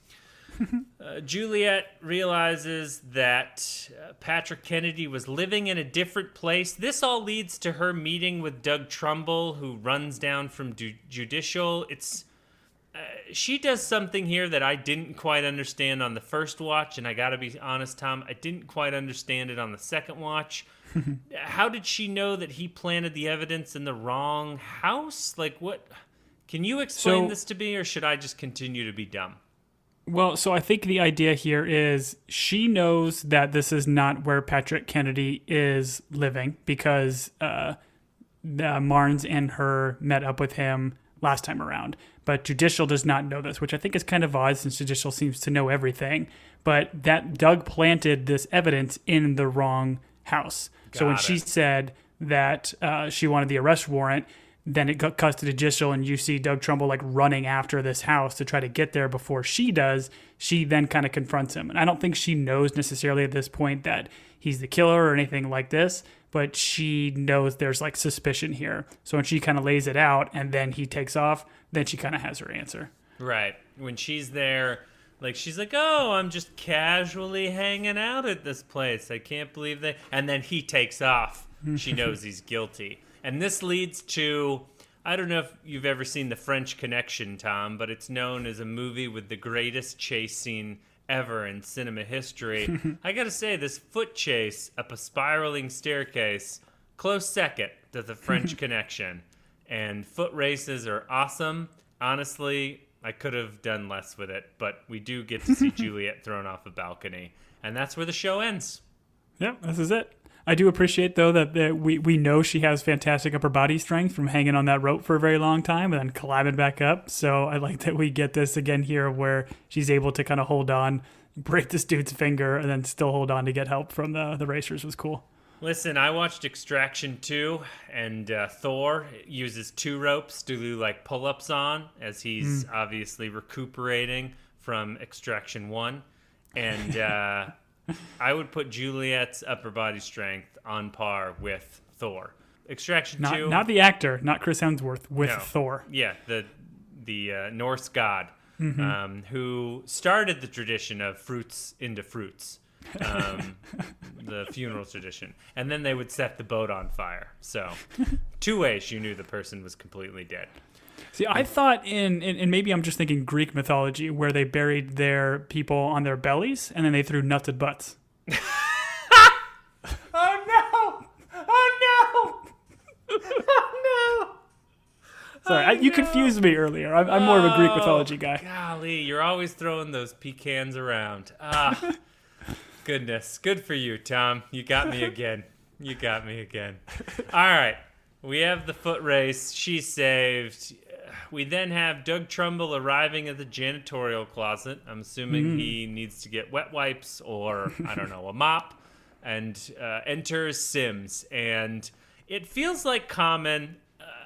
Speaker 1: Juliette realizes that Patrick Kennedy was living in a different place. This all leads to her meeting with Doug Trumbull, who runs down from Judicial. She does something here that I didn't quite understand on the first watch, and I gotta be honest, Tom, I didn't quite understand it on the second watch. How did she know that he planted the evidence in the wrong house? What? Can you explain this to me, or should I just continue to be dumb?
Speaker 2: Well, so I think the idea here is she knows that this is not where Patrick Kennedy is living because Marnes and her met up with him last time around. But Judicial does not know this, which I think is kind of odd since Judicial seems to know everything. But that Doug planted this evidence in the wrong house. So when she said that she wanted the arrest warrant, then it cuts to Judicial, and you see Doug Trumbull like running after this house to try to get there before she does. She then kind of confronts him. And I don't think she knows necessarily at this point that he's the killer or anything like this, but she knows there's like suspicion here. So when she kind of lays it out and then he takes off, then she kind of has her answer.
Speaker 1: Right. When she's there, like, she's like, oh, I'm just casually hanging out at this place. I can't believe that. And then he takes off. She knows he's guilty. And this leads to, I don't know if you've ever seen The French Connection, Tom, but it's known as a movie with the greatest chase scene ever in cinema history. I gotta say, this foot chase up a spiraling staircase, close second to The French Connection. And foot races are awesome. Honestly, I could have done less with it, but we do get to see Juliette thrown off a balcony. And that's where the show ends.
Speaker 2: Yeah, this is it. I do appreciate, though, that we know she has fantastic upper body strength from hanging on that rope for a very long time and then climbing back up. So I like that we get this again here where she's able to kind of hold on, break this dude's finger, and then still hold on to get help from the racers. Was cool.
Speaker 1: Listen, I watched Extraction 2, and Thor uses 2 ropes to do like pull-ups on as he's obviously recuperating from Extraction 1. And I would put Juliette's upper body strength on par with Thor. Extraction 2...
Speaker 2: Not the actor, not Chris Hemsworth, with Thor.
Speaker 1: Yeah, the Norse god who started the tradition of fruits into fruits. The funeral tradition, and then they would set the boat on fire. So 2 ways you knew the person was completely dead.
Speaker 2: See, I thought in maybe I'm just thinking Greek mythology where they buried their people on their bellies and then they threw nuts at butts.
Speaker 1: Oh no! Oh no! Oh no!
Speaker 2: Sorry, you confused me earlier. I'm more of a Greek mythology guy.
Speaker 1: Golly, you're always throwing those pecans around. Goodness. Good for you, Tom. You got me again. All right. We have the foot race. She's saved. We then have Doug Trumbull arriving at the janitorial closet. I'm assuming he needs to get wet wipes or, I don't know, a mop. And enters Sims. And it feels like Common.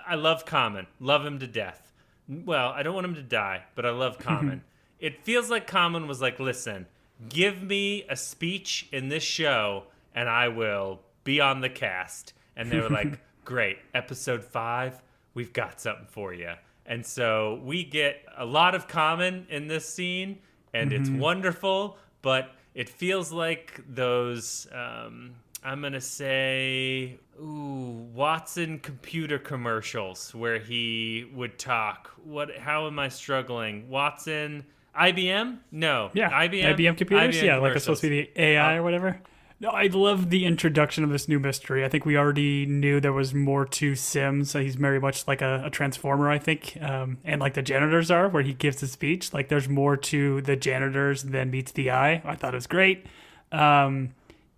Speaker 1: I love Common. Love him to death. Well, I don't want him to die, but I love Common. It feels like Common was like, listen, give me a speech in this show and I will be on the cast. And they were like, great, episode 5, we've got something for you. And so we get a lot of Common in this scene, and it's wonderful, but it feels like those, I'm going to say, Watson computer commercials where he would talk. How am I struggling? Watson... IBM? No.
Speaker 2: Yeah.
Speaker 1: IBM
Speaker 2: computers?
Speaker 1: IBM
Speaker 2: like it's supposed to be the AI or whatever. No, I love the introduction of this new mystery. I think we already knew there was more to Sims. He's very much like a transformer, I think. And like the janitors are, where he gives the speech. Like there's more to the janitors than meets the eye. I thought it was great.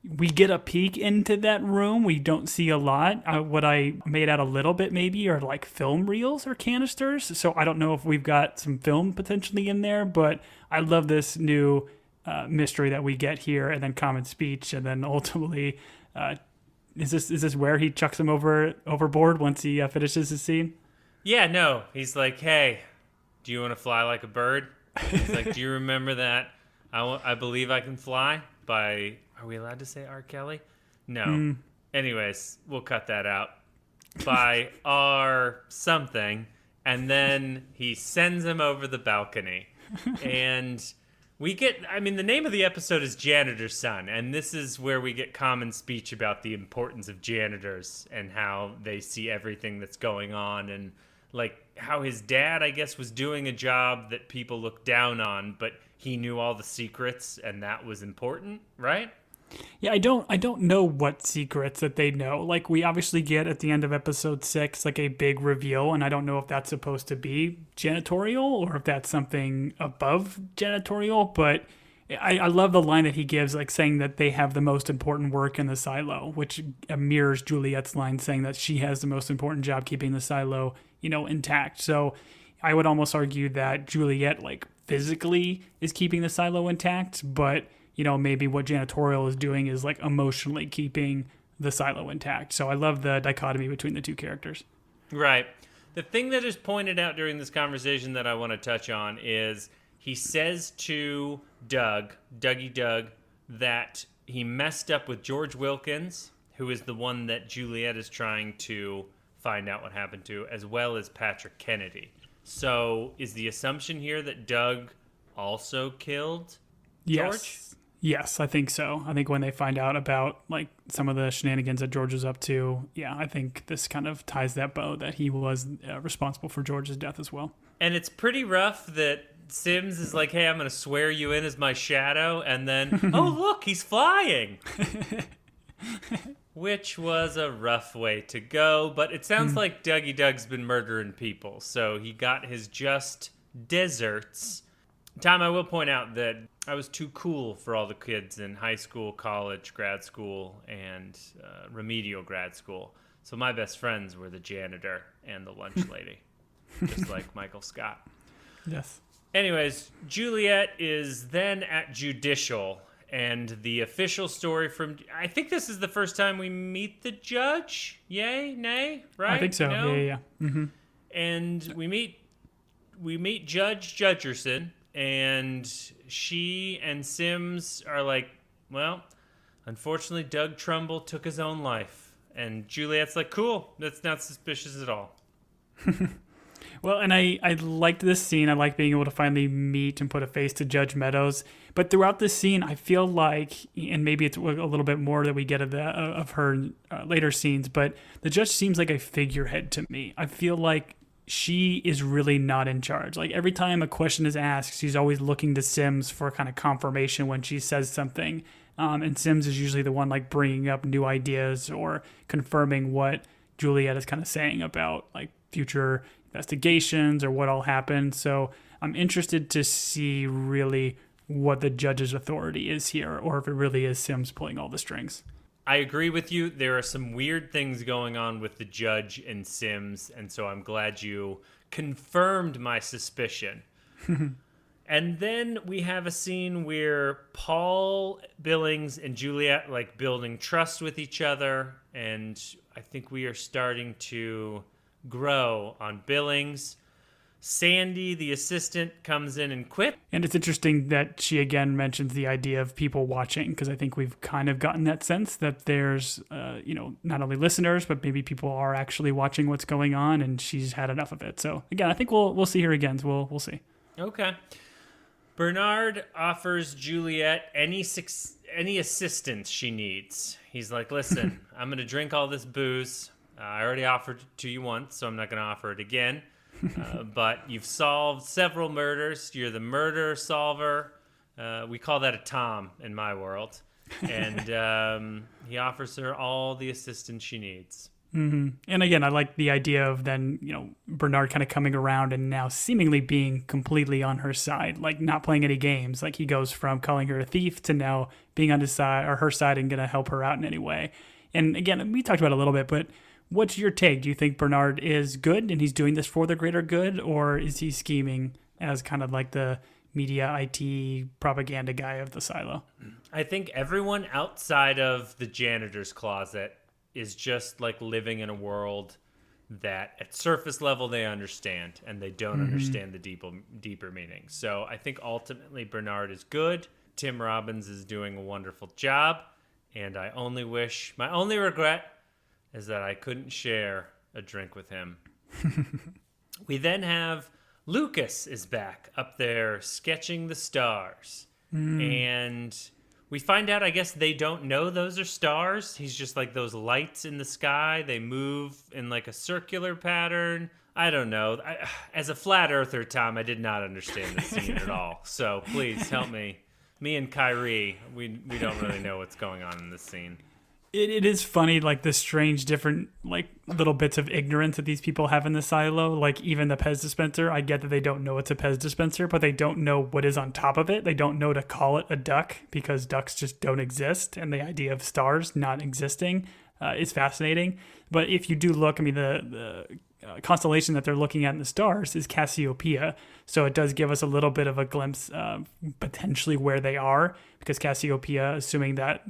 Speaker 2: We get a peek into that room. We don't see a lot. What I made out a little bit maybe are like film reels or canisters. So I don't know if we've got some film potentially in there, but I love this new mystery that we get here, and then common speech, and then ultimately, is this where he chucks him overboard once he finishes his scene?
Speaker 1: Yeah, no. He's like, hey, do you want to fly like a bird? He's like, do you remember that I Believe I Can Fly by... Are we allowed to say R. Kelly? No. Anyways, we'll cut that out. By R. something. And then he sends him over the balcony. And we get... I mean, the name of the episode is Janitor's Son. And this is where we get common speech about the importance of janitors and how they see everything that's going on. And, like, how his dad, I guess, was doing a job that people look down on, but he knew all the secrets, and that was important, right?
Speaker 2: Yeah, I don't know what secrets that they know. Like, we obviously get at the end of episode 6, like a big reveal, and I don't know if that's supposed to be janitorial or if that's something above janitorial, but I love the line that he gives, like saying that they have the most important work in the silo, which mirrors Juliette's line saying that she has the most important job keeping the silo, intact. So I would almost argue that Juliette, like physically, is keeping the silo intact, but maybe what janitorial is doing is like emotionally keeping the silo intact. So I love the dichotomy between the two characters.
Speaker 1: Right. The thing that is pointed out during this conversation that I want to touch on is he says to Dougie Doug, that he messed up with George Wilkins, who is the one that Juliette is trying to find out what happened to, as well as Patrick Kennedy. So is the assumption here that Doug also killed George?
Speaker 2: Yes, I think so. I think when they find out about like some of the shenanigans that George was up to, I think this kind of ties that bow that he was responsible for George's death as well.
Speaker 1: And it's pretty rough that Sims is like, hey, I'm going to swear you in as my shadow, and then, oh, look, he's flying. Which was a rough way to go, but it sounds like Dougie Doug's been murdering people, so he got his just deserts. Tom, I will point out that I was too cool for all the kids in high school, college, grad school, and remedial grad school. So my best friends were the janitor and the lunch lady, just like Michael Scott.
Speaker 2: Yes.
Speaker 1: Anyways, Juliette is then at judicial, and the official story from... I think this is the first time we meet the judge? Yay? Nay? Right?
Speaker 2: I think so.
Speaker 1: No?
Speaker 2: Yeah. Mm-hmm.
Speaker 1: And we meet Judge Judgerson, and she and Sims are like, well, unfortunately, Doug Trumbull took his own life. And Juliette's like, cool, that's not suspicious at all.
Speaker 2: Well, and I liked this scene. I like being able to finally meet and put a face to Judge Meadows. But throughout this scene, I feel like, and maybe it's a little bit more that we get of her later scenes, but the judge seems like a figurehead to me. I feel like she is really not in charge. Like every time a question is asked, she's always looking to Sims for kind of confirmation when she says something. And Sims is usually the one like bringing up new ideas or confirming what Juliette is kind of saying about like future investigations or what all happened. So I'm interested to see really what the judge's authority is here, or if it really is Sims pulling all the strings.
Speaker 1: I agree with you. There are some weird things going on with the judge and Sims, and so I'm glad you confirmed my suspicion. And then we have a scene where Paul, Billings, and Juliette like building trust with each other, and I think we are starting to grow on Billings. Sandy, the assistant, comes in and quit.
Speaker 2: And it's interesting that she again mentions the idea of people watching, because I think we've kind of gotten that sense that there's, not only listeners, but maybe people are actually watching what's going on, and she's had enough of it. So again, I think we'll see her again. So we'll see.
Speaker 1: Okay. Bernard offers Juliette any assistance she needs. He's like, listen, I'm going to drink all this booze. I already offered it to you once, so I'm not going to offer it again. But you've solved several murders. You're the murder solver. We call that a Tom in my world. And he offers her all the assistance she needs.
Speaker 2: Mm-hmm. And again, I like the idea of then, Bernard kind of coming around and now seemingly being completely on her side, like not playing any games. Like he goes from calling her a thief to now being on his side or her side and going to help her out in any way. And again, we talked about it a little bit, but what's your take? Do you think Bernard is good and he's doing this for the greater good, or is he scheming as kind of like the media IT propaganda guy of the silo?
Speaker 1: I think everyone outside of the janitor's closet is just like living in a world that at surface level they understand, and they don't understand the deeper meaning. So I think ultimately Bernard is good. Tim Robbins is doing a wonderful job, and my only regret is that I couldn't share a drink with him. We then have Lucas is back up there sketching the stars. And we find out, I guess they don't know those are stars. He's just like those lights in the sky. They move in like a circular pattern. I don't know. As a flat earther, Tom, I did not understand this scene at all. So please help me. Me and Kyrie, we don't really know what's going on in this scene.
Speaker 2: It is funny, like the strange different like little bits of ignorance that these people have in the silo. Like even the Pez dispenser, I get that they don't know it's a Pez dispenser, but they don't know what is on top of it. They don't know to call it a duck because ducks just don't exist, and the idea of stars not existing is fascinating. But if you do look, I mean, the constellation that they're looking at in the stars is Cassiopeia, so it does give us a little bit of a glimpse of potentially where they are, because Cassiopeia, assuming that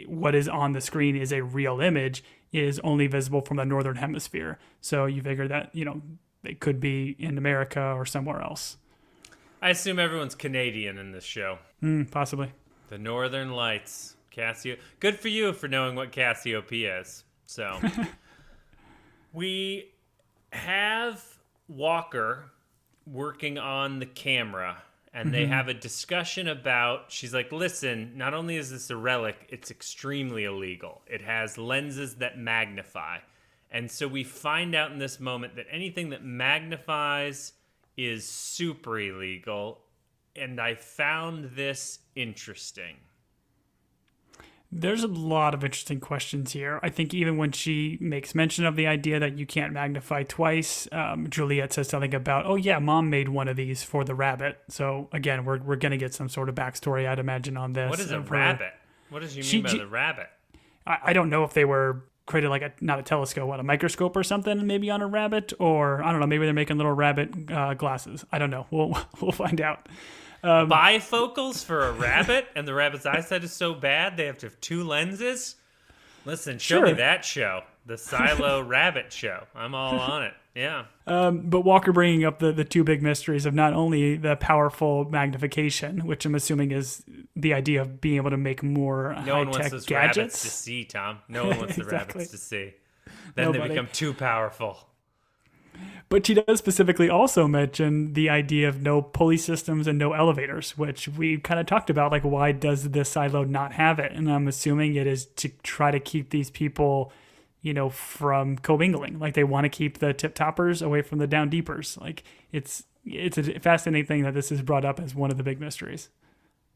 Speaker 2: what is on the screen is a real image, is only visible from the northern hemisphere. So you figure that, they could be in America or somewhere else.
Speaker 1: I assume everyone's Canadian in this show.
Speaker 2: Possibly.
Speaker 1: The Northern Lights. Good for you for knowing what Cassiopeia is. So we have Walker working on the camera, and they have a discussion about, she's like, listen, not only is this a relic, it's extremely illegal. It has lenses that magnify. And so we find out in this moment that anything that magnifies is super illegal. And I found this interesting.
Speaker 2: There's a lot of interesting questions here. I think even when she makes mention of the idea that you can't magnify twice, Juliette says something about, oh yeah, mom made one of these for the rabbit. So again, we're going to get some sort of backstory, I'd imagine, on this.
Speaker 1: What is a rabbit? What does she mean by the rabbit?
Speaker 2: I don't know if they were created like not a telescope, a microscope or something, maybe on a rabbit, or I don't know, maybe they're making little rabbit glasses. I don't know. We'll find out.
Speaker 1: Bifocals for a rabbit, and the rabbit's eyesight is so bad they have to have two lenses? Listen, show me that show. The Silo Rabbit Show. I'm all on it. Yeah.
Speaker 2: But Walker bringing up the two big mysteries of not only the powerful magnification, which I'm assuming is the idea of being able to make more high-tech gadgets.
Speaker 1: No one wants those rabbits to see, Tom. No one wants the rabbits to see. Then they become too powerful.
Speaker 2: But she does specifically also mention the idea of no pulley systems and no elevators, which we kind of talked about, like why does this silo not have it? And I'm assuming it is to try to keep these people, from commingling. Like they want to keep the tip toppers away from the down deepers. Like it's a fascinating thing that this is brought up as one of the big mysteries.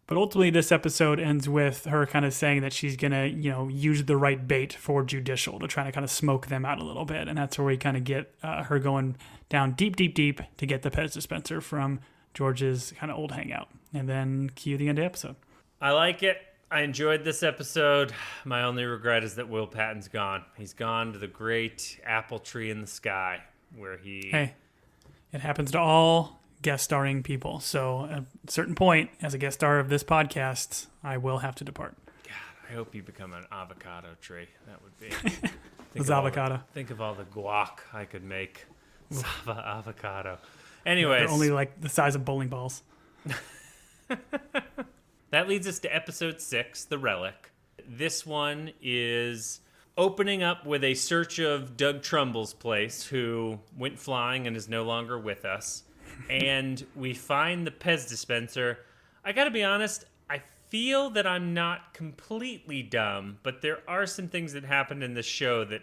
Speaker 2: But ultimately, this episode ends with her kind of saying that she's going to, use the right bait for Judicial to try to kind of smoke them out a little bit. And that's where we kind of get her going down deep, deep, deep to get the Pez dispenser from George's kind of old hangout. And then cue the end of the episode.
Speaker 1: I like it. I enjoyed this episode. My only regret is that Will Patton's gone. He's gone to the great apple tree in the sky where he...
Speaker 2: Hey, it happens to all guest starring people. So at a certain point, as a guest star of this podcast, I will have to depart.
Speaker 1: God, I hope you become an avocado tree. That would be...
Speaker 2: avocado.
Speaker 1: Think of all the guac I could make. Avocado. Anyways.
Speaker 2: They're only like the size of bowling balls.
Speaker 1: That leads us to episode 6, The Relic. This one is opening up with a search of Doug Trumbull's place, who went flying and is no longer with us. And we find the Pez dispenser. I gotta be honest, I feel that I'm not completely dumb, but there are some things that happened in this show that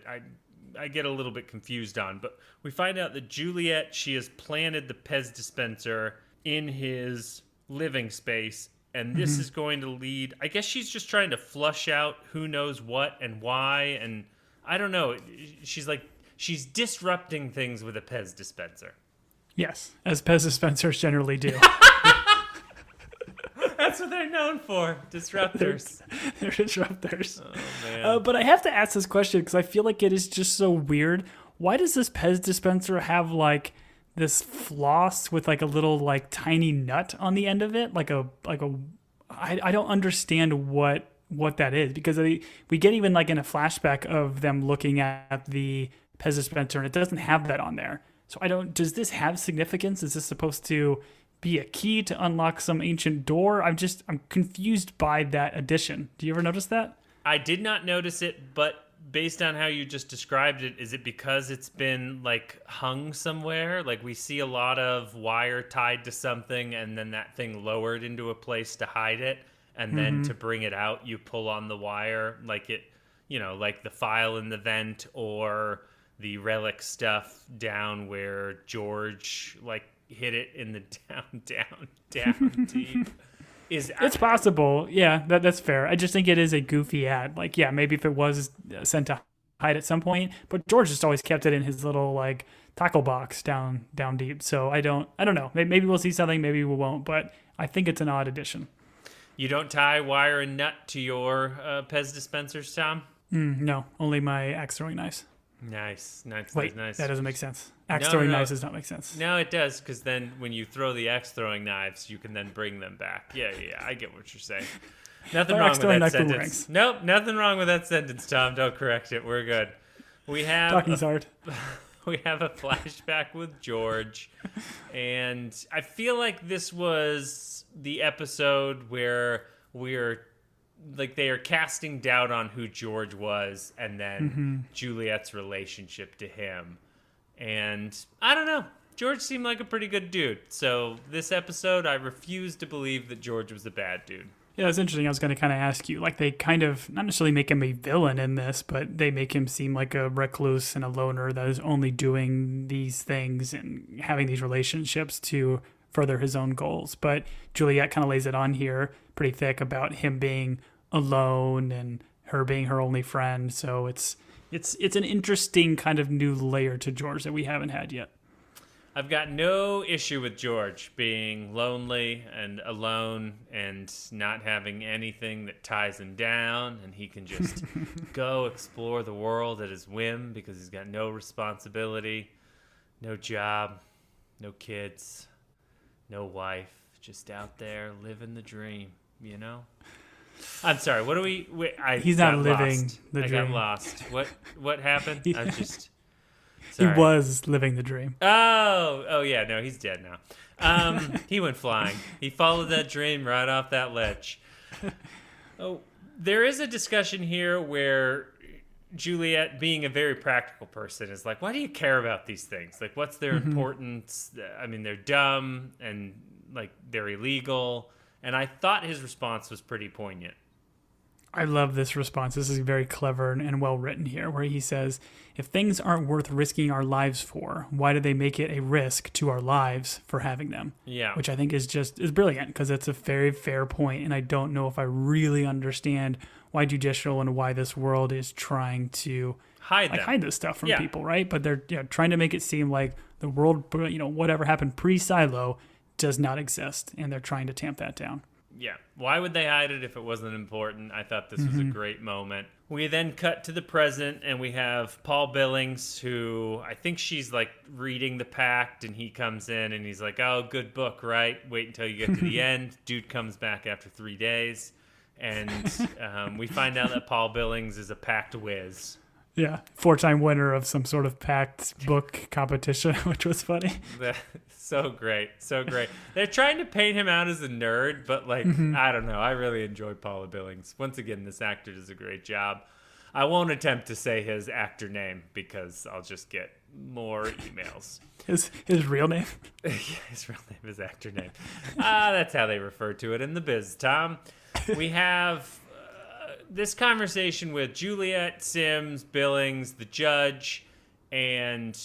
Speaker 1: I get a little bit confused on. But we find out that Juliette, she has planted the Pez dispenser in his living space, and this is going to lead... I guess she's just trying to flush out who knows what and why, and I don't know. She's disrupting things with a Pez dispenser.
Speaker 2: Yes, as Pez dispensers generally do.
Speaker 1: That's what they're known for, disruptors.
Speaker 2: They're disruptors.
Speaker 1: Oh, man.
Speaker 2: But I have to ask this question because I feel like it is just so weird. Why does this Pez dispenser have like this floss with like a little like tiny nut on the end of it? I don't understand what that is, because we get even like in a flashback of them looking at the Pez dispenser and it doesn't have that on there. So does this have significance? Is this supposed to be a key to unlock some ancient door? I'm confused by that addition. Do you ever notice that?
Speaker 1: I did not notice it, but based on how you just described it, is it because it's been like hung somewhere? Like we see a lot of wire tied to something and then that thing lowered into a place to hide it. And then to bring it out, you pull on the wire like it, like the file in the vent or the relic stuff down where George like hit it in the down deep.
Speaker 2: It's possible. Yeah, that's fair. I just think it is a goofy ad. Like, yeah, maybe if it was sent to hide at some point, but George just always kept it in his little like tackle box down deep. So I don't know. Maybe we'll see something, maybe we won't, but I think it's an odd addition.
Speaker 1: You don't tie wire and nut to your Pez dispensers, Tom?
Speaker 2: No, only my axe throwing knives.
Speaker 1: Nice.
Speaker 2: Wait,
Speaker 1: nice.
Speaker 2: that doesn't make sense. Axe throwing knives does not make sense.
Speaker 1: No, it does, because then when you throw the axe throwing knives, you can then bring them back. Yeah, I get what you're saying. Nothing wrong with that sentence. Nope, nothing wrong with that sentence, Tom. Don't correct it. We're good.
Speaker 2: Talking's hard.
Speaker 1: We have a flashback with George, and I feel like this was the episode where they are casting doubt on who George was, and then Juliette's relationship to him. And I don't know. George seemed like a pretty good dude. So this episode, I refuse to believe that George was a bad dude.
Speaker 2: Yeah, it's interesting. I was going to kind of ask you, like, they kind of not necessarily make him a villain in this, but they make him seem like a recluse and a loner that is only doing these things and having these relationships to further his own goals. But Juliette kind of lays it on here pretty thick about him being alone and her being her only friend. So it's an interesting kind of new layer to George that we haven't had yet.
Speaker 1: I've got no issue with George being lonely and alone and not having anything that ties him down, and he can just go explore the world at his whim because he's got no responsibility, no job, no kids, no wife, just out there living the dream, you know? I'm sorry, what do we
Speaker 2: he's not living the dream.
Speaker 1: I got lost. What happened? I was just...
Speaker 2: Sorry. He was living the dream.
Speaker 1: Oh yeah, no, he's dead now. He went flying. He followed that dream right off that ledge. Oh, there is a discussion here where Juliette, being a very practical person, is like, why do you care about these things? Like, what's their importance? I mean, they're dumb and like they're illegal. And I thought his response was pretty poignant.
Speaker 2: I love this response. This is very clever and well written here, where he says, if things aren't worth risking our lives for, why do they make it a risk to our lives for having them?
Speaker 1: Yeah.
Speaker 2: Which I think is brilliant, because it's a very fair point, and I don't know if I really understand why judicial and why this world is trying to hide this stuff from people, right? But they're trying to make it seem like the world, whatever happened pre-Silo does not exist, and they're trying to tamp that down.
Speaker 1: Yeah. Why would they hide it if it wasn't important? I thought this was a great moment. We then cut to the present, and we have Paul Billings, who I think she's like reading the pact, and he comes in and he's like, oh, good book, right? Wait until you get to the end. Dude comes back after 3 days, and we find out that Paul Billings is a pact whiz.
Speaker 2: Yeah, 4-time winner of some sort of pact book competition, which was funny.
Speaker 1: So great. They're trying to paint him out as a nerd, but I don't know. I really enjoy Paula Billings. Once again, this actor does a great job. I won't attempt to say his actor name because I'll just get more emails.
Speaker 2: His real name?
Speaker 1: Yeah, his real name is actor name. That's how they refer to it in the biz, Tom. We have this conversation with Juliette, Sims, Billings, the judge, and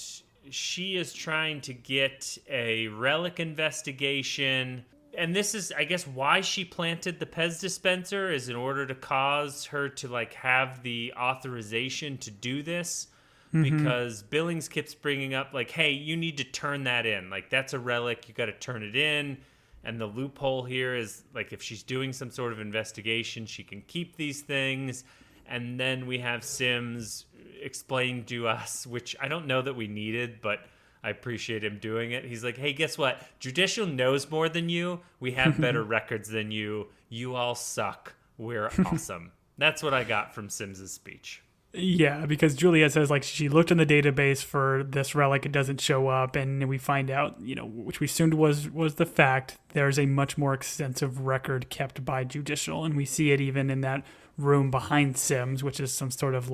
Speaker 1: she is trying to get a relic investigation. And this is, I guess, why she planted the Pez dispenser, is in order to cause her to have the authorization to do this. Because Billings keeps bringing up hey, you need to turn that in. That's a relic. You got to turn it in. And the loophole here is, if she's doing some sort of investigation, she can keep these things. And then we have Sims explain to us, which I don't know that we needed, but I appreciate him doing it. He's like, hey, guess what? Judicial knows more than you. We have better records than you. You all suck. We're awesome. That's what I got from Sims's speech.
Speaker 2: Yeah, because Juliette says she looked in the database for this relic, it doesn't show up, and we find out, which we assumed was the fact, there's a much more extensive record kept by Judicial, and we see it even in that room behind Sims, which is some sort of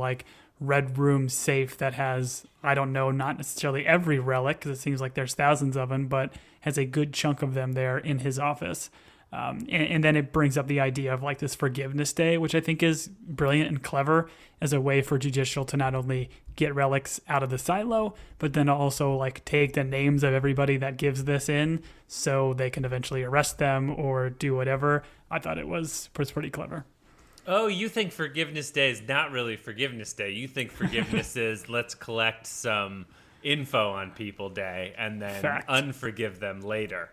Speaker 2: red room safe that has, I don't know, not necessarily every relic, because it seems like there's thousands of them, but has a good chunk of them there in his office. And then it brings up the idea of like this forgiveness day, which I think is brilliant and clever as a way for Judicial to not only get relics out of the silo, but then also like take the names of everybody that gives this in so they can eventually arrest them or do whatever. I thought it was pretty clever.
Speaker 1: Oh, you think Forgiveness Day is not really Forgiveness Day. You think forgiveness is let's collect some info on people day and then unforgive them later.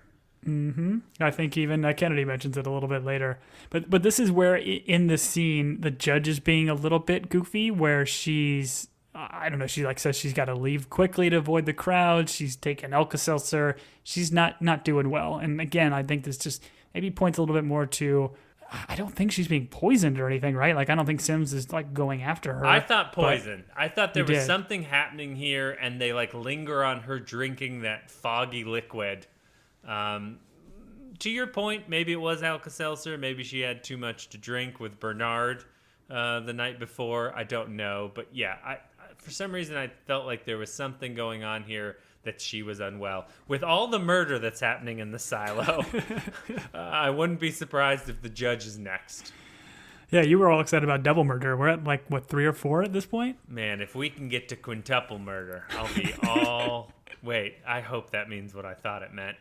Speaker 2: I think even Kennedy mentions it a little bit later. But this is where in this scene, the judge is being a little bit goofy where she's, I don't know, she like says she's got to leave quickly to avoid the crowd. She's taking Alka-Seltzer. She's not doing well. And again, I think this just maybe points a little bit more to, I don't think she's being poisoned or anything, right? Like, I don't think Sims is like going after her.
Speaker 1: I thought poison. I thought there was something happening here and they like linger on her drinking that foggy liquid. To your point, maybe it was Alka-Seltzer. Maybe she had too much to drink with Bernard the night before. I don't know. But yeah, I for some reason, I felt like there was something going on here that she was unwell. With all the murder that's happening in the silo, I wouldn't be surprised if the judge is next.
Speaker 2: Yeah, you were all excited about double murder. We're at like, what, 3 or 4 at this point?
Speaker 1: Man, if we can get to quintuple murder, I'll be all... Wait, I hope that means what I thought it meant.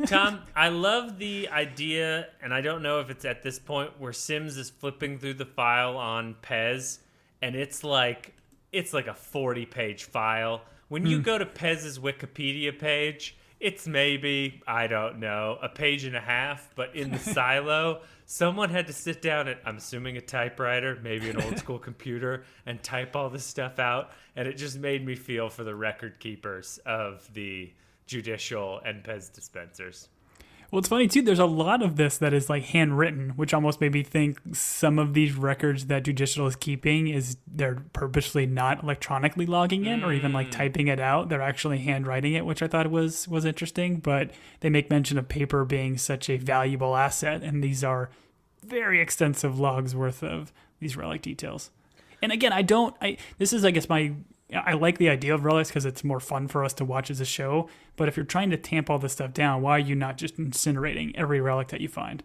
Speaker 1: Tom, I love the idea, and I don't know if it's at this point where Sims is flipping through the file on Pez, and it's like a 40-page file. When you go to Pez's Wikipedia page, it's maybe, I don't know, a page and a half, but in the silo, someone had to sit down at, I'm assuming, a typewriter, maybe an old school computer, and type all this stuff out. And it just made me feel for the record keepers of the Judicial and Pez dispensers.
Speaker 2: Well, it's funny, too. There's a lot of this that is like handwritten, which almost made me think some of these records that Judicial is keeping is they're purposely not electronically logging in or even like typing it out. They're actually handwriting it, which I thought was interesting. But they make mention of paper being such a valuable asset. And these are very extensive logs worth of these relic details. And again, this is, I guess, I like the idea of relics because it's more fun for us to watch as a show. But if you're trying to tamp all this stuff down, why are you not just incinerating every relic that you find?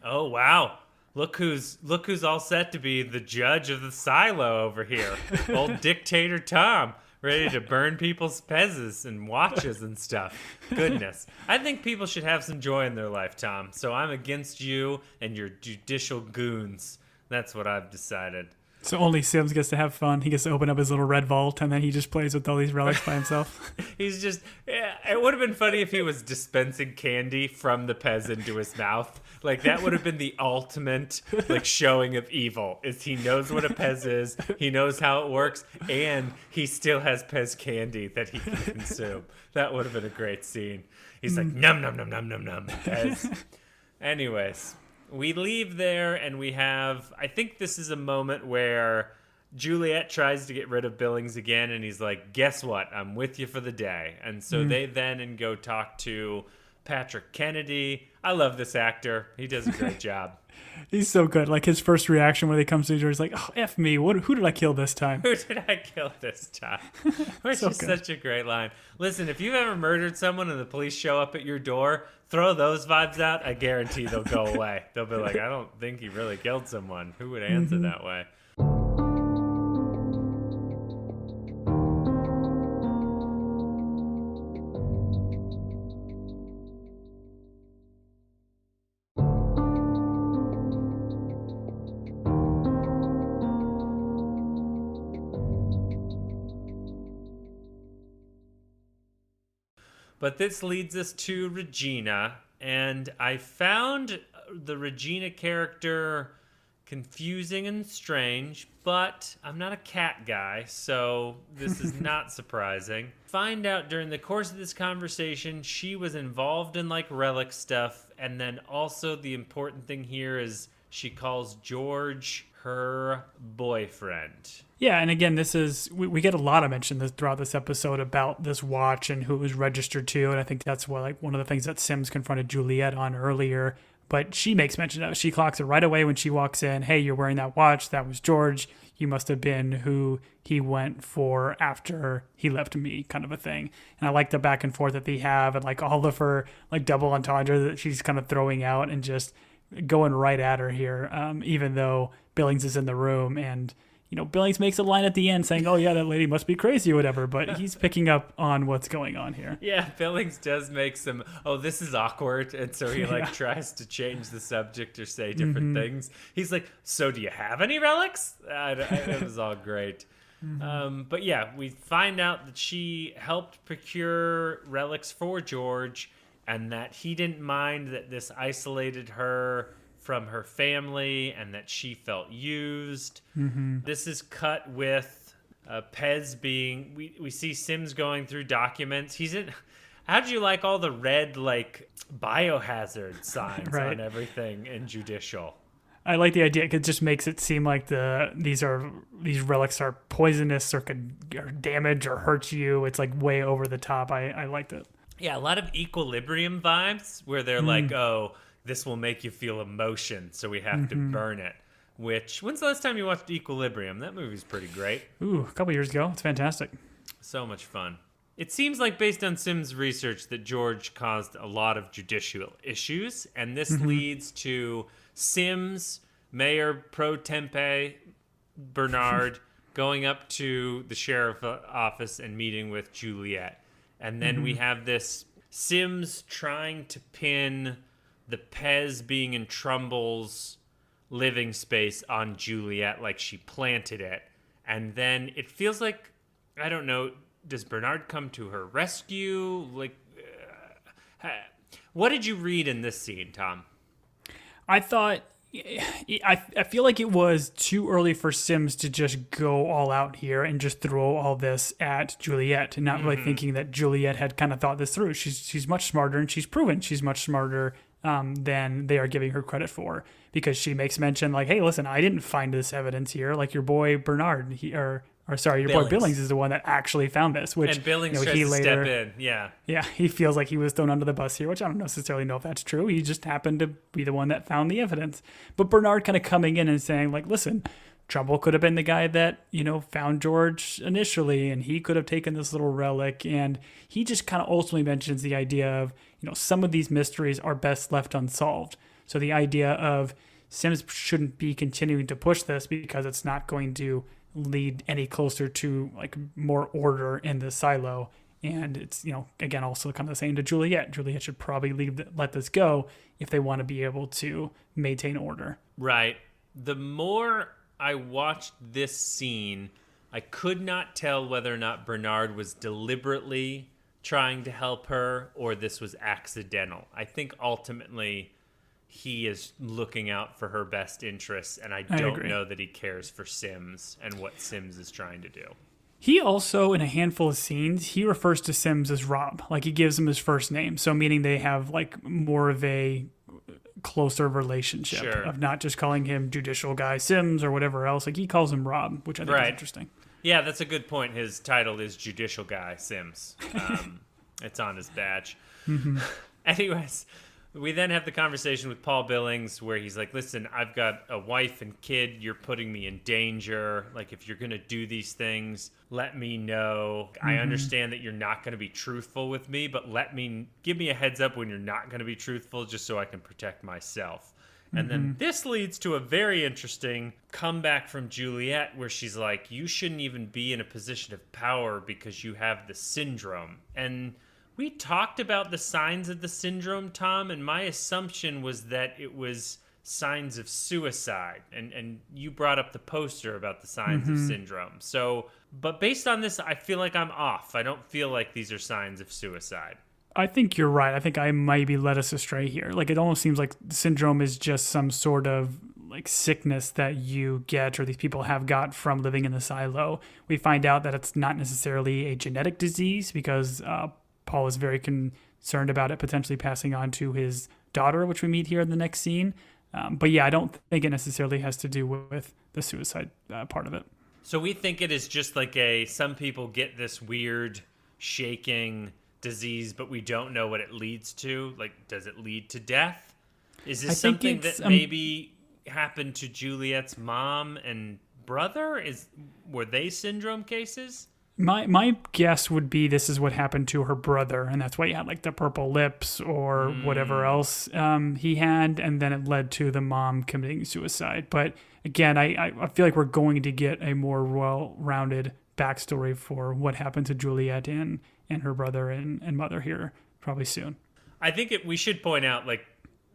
Speaker 1: Oh, wow. Look who's all set to be the judge of the silo over here. Old dictator Tom, ready to burn people's Pez's and watches and stuff. Goodness. I think people should have some joy in their life, Tom. So I'm against you and your judicial goons. That's what I've decided.
Speaker 2: So only Sims gets to have fun. He gets to open up his little red vault, and then he just plays with all these relics by himself.
Speaker 1: He's just... It would have been funny if he was dispensing candy from the Pez into his mouth. Like, that would have been the ultimate, like, showing of evil. Is he knows what a Pez is, he knows how it works, and he still has Pez candy that he can consume. That would have been a great scene. He's like, num, num, num, num, num, num, Pez. Anyways... We leave there and we have, I think this is a moment where Juliette tries to get rid of Billings again and he's like, guess what? I'm with you for the day. And so they then go talk to Patrick Kennedy. I love this actor. He does a great job.
Speaker 2: He's so good. Like his first reaction when he comes to the door, he's like, oh, F me. Who did I kill this time?
Speaker 1: Who did I kill this time? Which is such a great line. Listen, if you've ever murdered someone and the police show up at your door, throw those vibes out. I guarantee they'll go away. They'll be like, I don't think he really killed someone. Who would answer that way? But this leads us to Regina, and I found the Regina character confusing and strange, but I'm not a cat guy, so this is not surprising. Find out during the course of this conversation, she was involved in like relic stuff, and then also the important thing here is she calls George her boyfriend.
Speaker 2: Yeah, and again, this is we get a lot of mention throughout this episode about this watch and who it was registered to, and I think that's what like one of the things that Sims confronted Juliette on earlier. But she makes mention of it. She clocks it right away when she walks in. Hey, you're wearing that watch. That was George. you must have been who he went for after he left me, kind of a thing. And I like the back and forth that they have, and like all of her like double entendre that she's kind of throwing out and just going right at her here, even though Billings is in the room. And Billings makes a line at the end saying, "Oh yeah, that lady must be crazy," or whatever. But he's picking up on what's going on here.
Speaker 1: Yeah, Billings does make some, "Oh, this is awkward," and so he tries to change the subject or say different things. He's like, "So do you have any relics?" It was all great. But yeah, we find out that she helped procure relics for George, and that he didn't mind that this isolated her from her family, and that she felt used. This is cut with Pez being, we see Sims going through documents. He's in, how do you like all the red like biohazard signs on everything in judicial?
Speaker 2: I like the idea. It just makes it seem like these relics are poisonous or could damage or hurt you. It's like way over the top. I liked it.
Speaker 1: Yeah, a lot of Equilibrium vibes where they're like, "Oh, this will make you feel emotion, so we have to burn it." Which, when's the last time you watched Equilibrium? That movie's pretty great.
Speaker 2: Ooh, a couple years ago. It's fantastic.
Speaker 1: So much fun. It seems like, based on Sims' research, that George caused a lot of judicial issues, and this leads to Sims, Mayor Pro Tempe Bernard, going up to the sheriff's office and meeting with Juliette. And then we have this Sims trying to pin the Pez being in Trumbull's living space on Juliette, like she planted it. And then it feels like, I don't know, does Bernard come to her rescue? Like, what did you read in this scene, Tom?
Speaker 2: I thought, I feel like it was too early for Sims to just go all out here and just throw all this at Juliette, and not really thinking that Juliette had kind of thought this through. She's much smarter, and she's proven she's much smarter than they are giving her credit for, because she makes mention like, "Hey, listen, I didn't find this evidence here. Like your boy Bernard, your boy Billings is the one that actually found this." Which,
Speaker 1: and Billings tries to step in. Yeah,
Speaker 2: he feels like he was thrown under the bus here, which I don't necessarily know if that's true. He just happened to be the one that found the evidence. But Bernard kind of coming in and saying like, "Listen, Trumbull could have been the guy that, found George initially, and he could have taken this little relic." And he just kind of ultimately mentions the idea of, some of these mysteries are best left unsolved. So the idea of Sims shouldn't be continuing to push this because it's not going to lead any closer to like more order in the silo. And it's, again, also kind of the same to Juliette. Juliette should probably let this go if they want to be able to maintain order.
Speaker 1: Right. The more I watched this scene, I could not tell whether or not Bernard was deliberately trying to help her or this was accidental. I think ultimately he is looking out for her best interests, and I don't know that he cares for Sims and what Sims is trying to do.
Speaker 2: He also, in a handful of scenes, he refers to Sims as Rob. Like, he gives him his first name, so meaning they have like more of a closer relationship of not just calling him judicial guy Sims or whatever else. Like, he calls him Rob, which I think is interesting.
Speaker 1: Yeah, that's a good point. His title is Judicial Guy Sims. It's on his badge. Anyways, we then have the conversation with Paul Billings where he's like, "Listen, I've got a wife and kid. You're putting me in danger. Like, if you're going to do these things, let me know. I understand that you're not going to be truthful with me, but give me a heads up when you're not going to be truthful, just so I can protect myself." And then this leads to a very interesting comeback from Juliette where she's like, "You shouldn't even be in a position of power because you have the syndrome." And we talked about the signs of the syndrome, Tom, and my assumption was that it was signs of suicide. And you brought up the poster about the signs of syndrome. So, but based on this, I feel like I'm off. I don't feel like these are signs of suicide.
Speaker 2: I think you're right. I think I might be led us astray here. Like, it almost seems like syndrome is just some sort of like sickness that you get or these people have got from living in the silo. We find out that it's not necessarily a genetic disease because Paul is very concerned about it potentially passing on to his daughter, which we meet here in the next scene. But yeah, I don't think it necessarily has to do with the suicide part of it.
Speaker 1: So we think it is just like some people get this weird shaking disease, but we don't know what it leads to. Like, does it lead to death? Is this something that maybe happened to Juliette's mom and brother? Were they syndrome cases?
Speaker 2: My guess would be this is what happened to her brother, and that's why he had like the purple lips or whatever else he had, and then it led to the mom committing suicide. But again, I feel like we're going to get a more well-rounded backstory for what happened to Juliette and her brother and mother here probably soon.
Speaker 1: I think we should point out, like,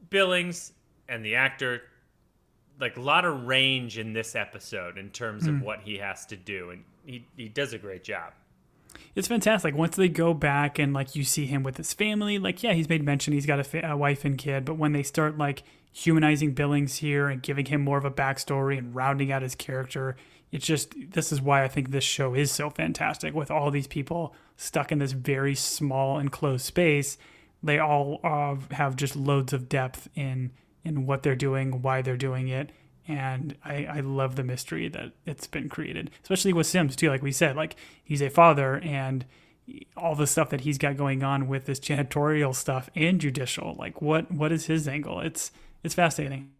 Speaker 1: Billings and the actor, like, a lot of range in this episode in terms of what he has to do, and he does a great job.
Speaker 2: It's fantastic. Once they go back and like you see him with his family, like, yeah, he's made mention he's got a wife and kid, but when they start like humanizing Billings here and giving him more of a backstory and rounding out his character, this is why I think this show is so fantastic. With all these people stuck in this very small enclosed space, they all have just loads of depth in what they're doing, why they're doing it. And I love the mystery that it's been created, especially with Sims too. Like we said, like he's a father, and all the stuff that he's got going on with this janitorial stuff and judicial. Like what is his angle? It's fascinating.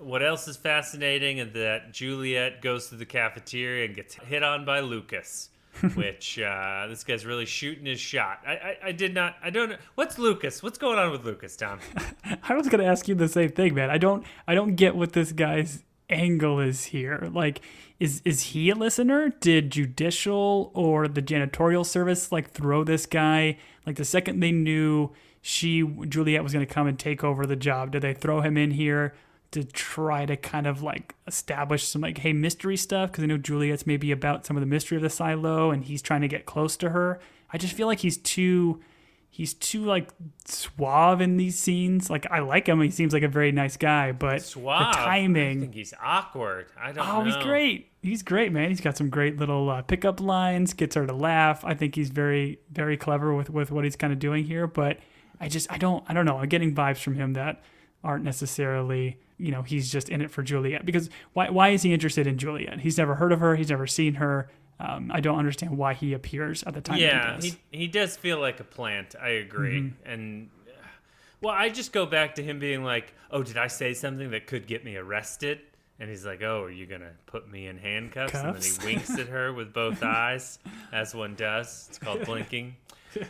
Speaker 1: What else is fascinating is that Juliette goes to the cafeteria and gets hit on by Lucas, which this guy's really shooting his shot. I don't know. What's Lucas? What's going on with Lucas, Tom?
Speaker 2: I was going to ask you the same thing, man. I don't get what this guy's angle is here. Like, is he a listener? Did judicial or the janitorial service like throw this guy? Like the second they knew Juliette was going to come and take over the job, did they throw him in here to try to kind of like establish some like, hey, mystery stuff? Because I know Juliette's maybe about some of the mystery of the silo, and he's trying to get close to her. I just feel like he's too like suave in these scenes. Like I like him. He seems like a very nice guy, but
Speaker 1: suave.
Speaker 2: The timing.
Speaker 1: I think he's awkward. I don't know.
Speaker 2: Oh, he's great. He's great, man. He's got some great little pickup lines, gets her to laugh. I think he's very, very clever with what he's kind of doing here, but I don't know. I'm getting vibes from him that aren't necessarily, he's just in it for Juliette. Because why is he interested in Juliette? He's never heard of her. He's never seen her. I don't understand why he appears at the time.
Speaker 1: Yeah, he does feel like a plant. I agree. Mm-hmm. And, well, I just go back to him being like, oh, did I say something that could get me arrested? And he's like, oh, are you going to put me in handcuffs? And then he winks at her with both eyes, as one does. It's called blinking.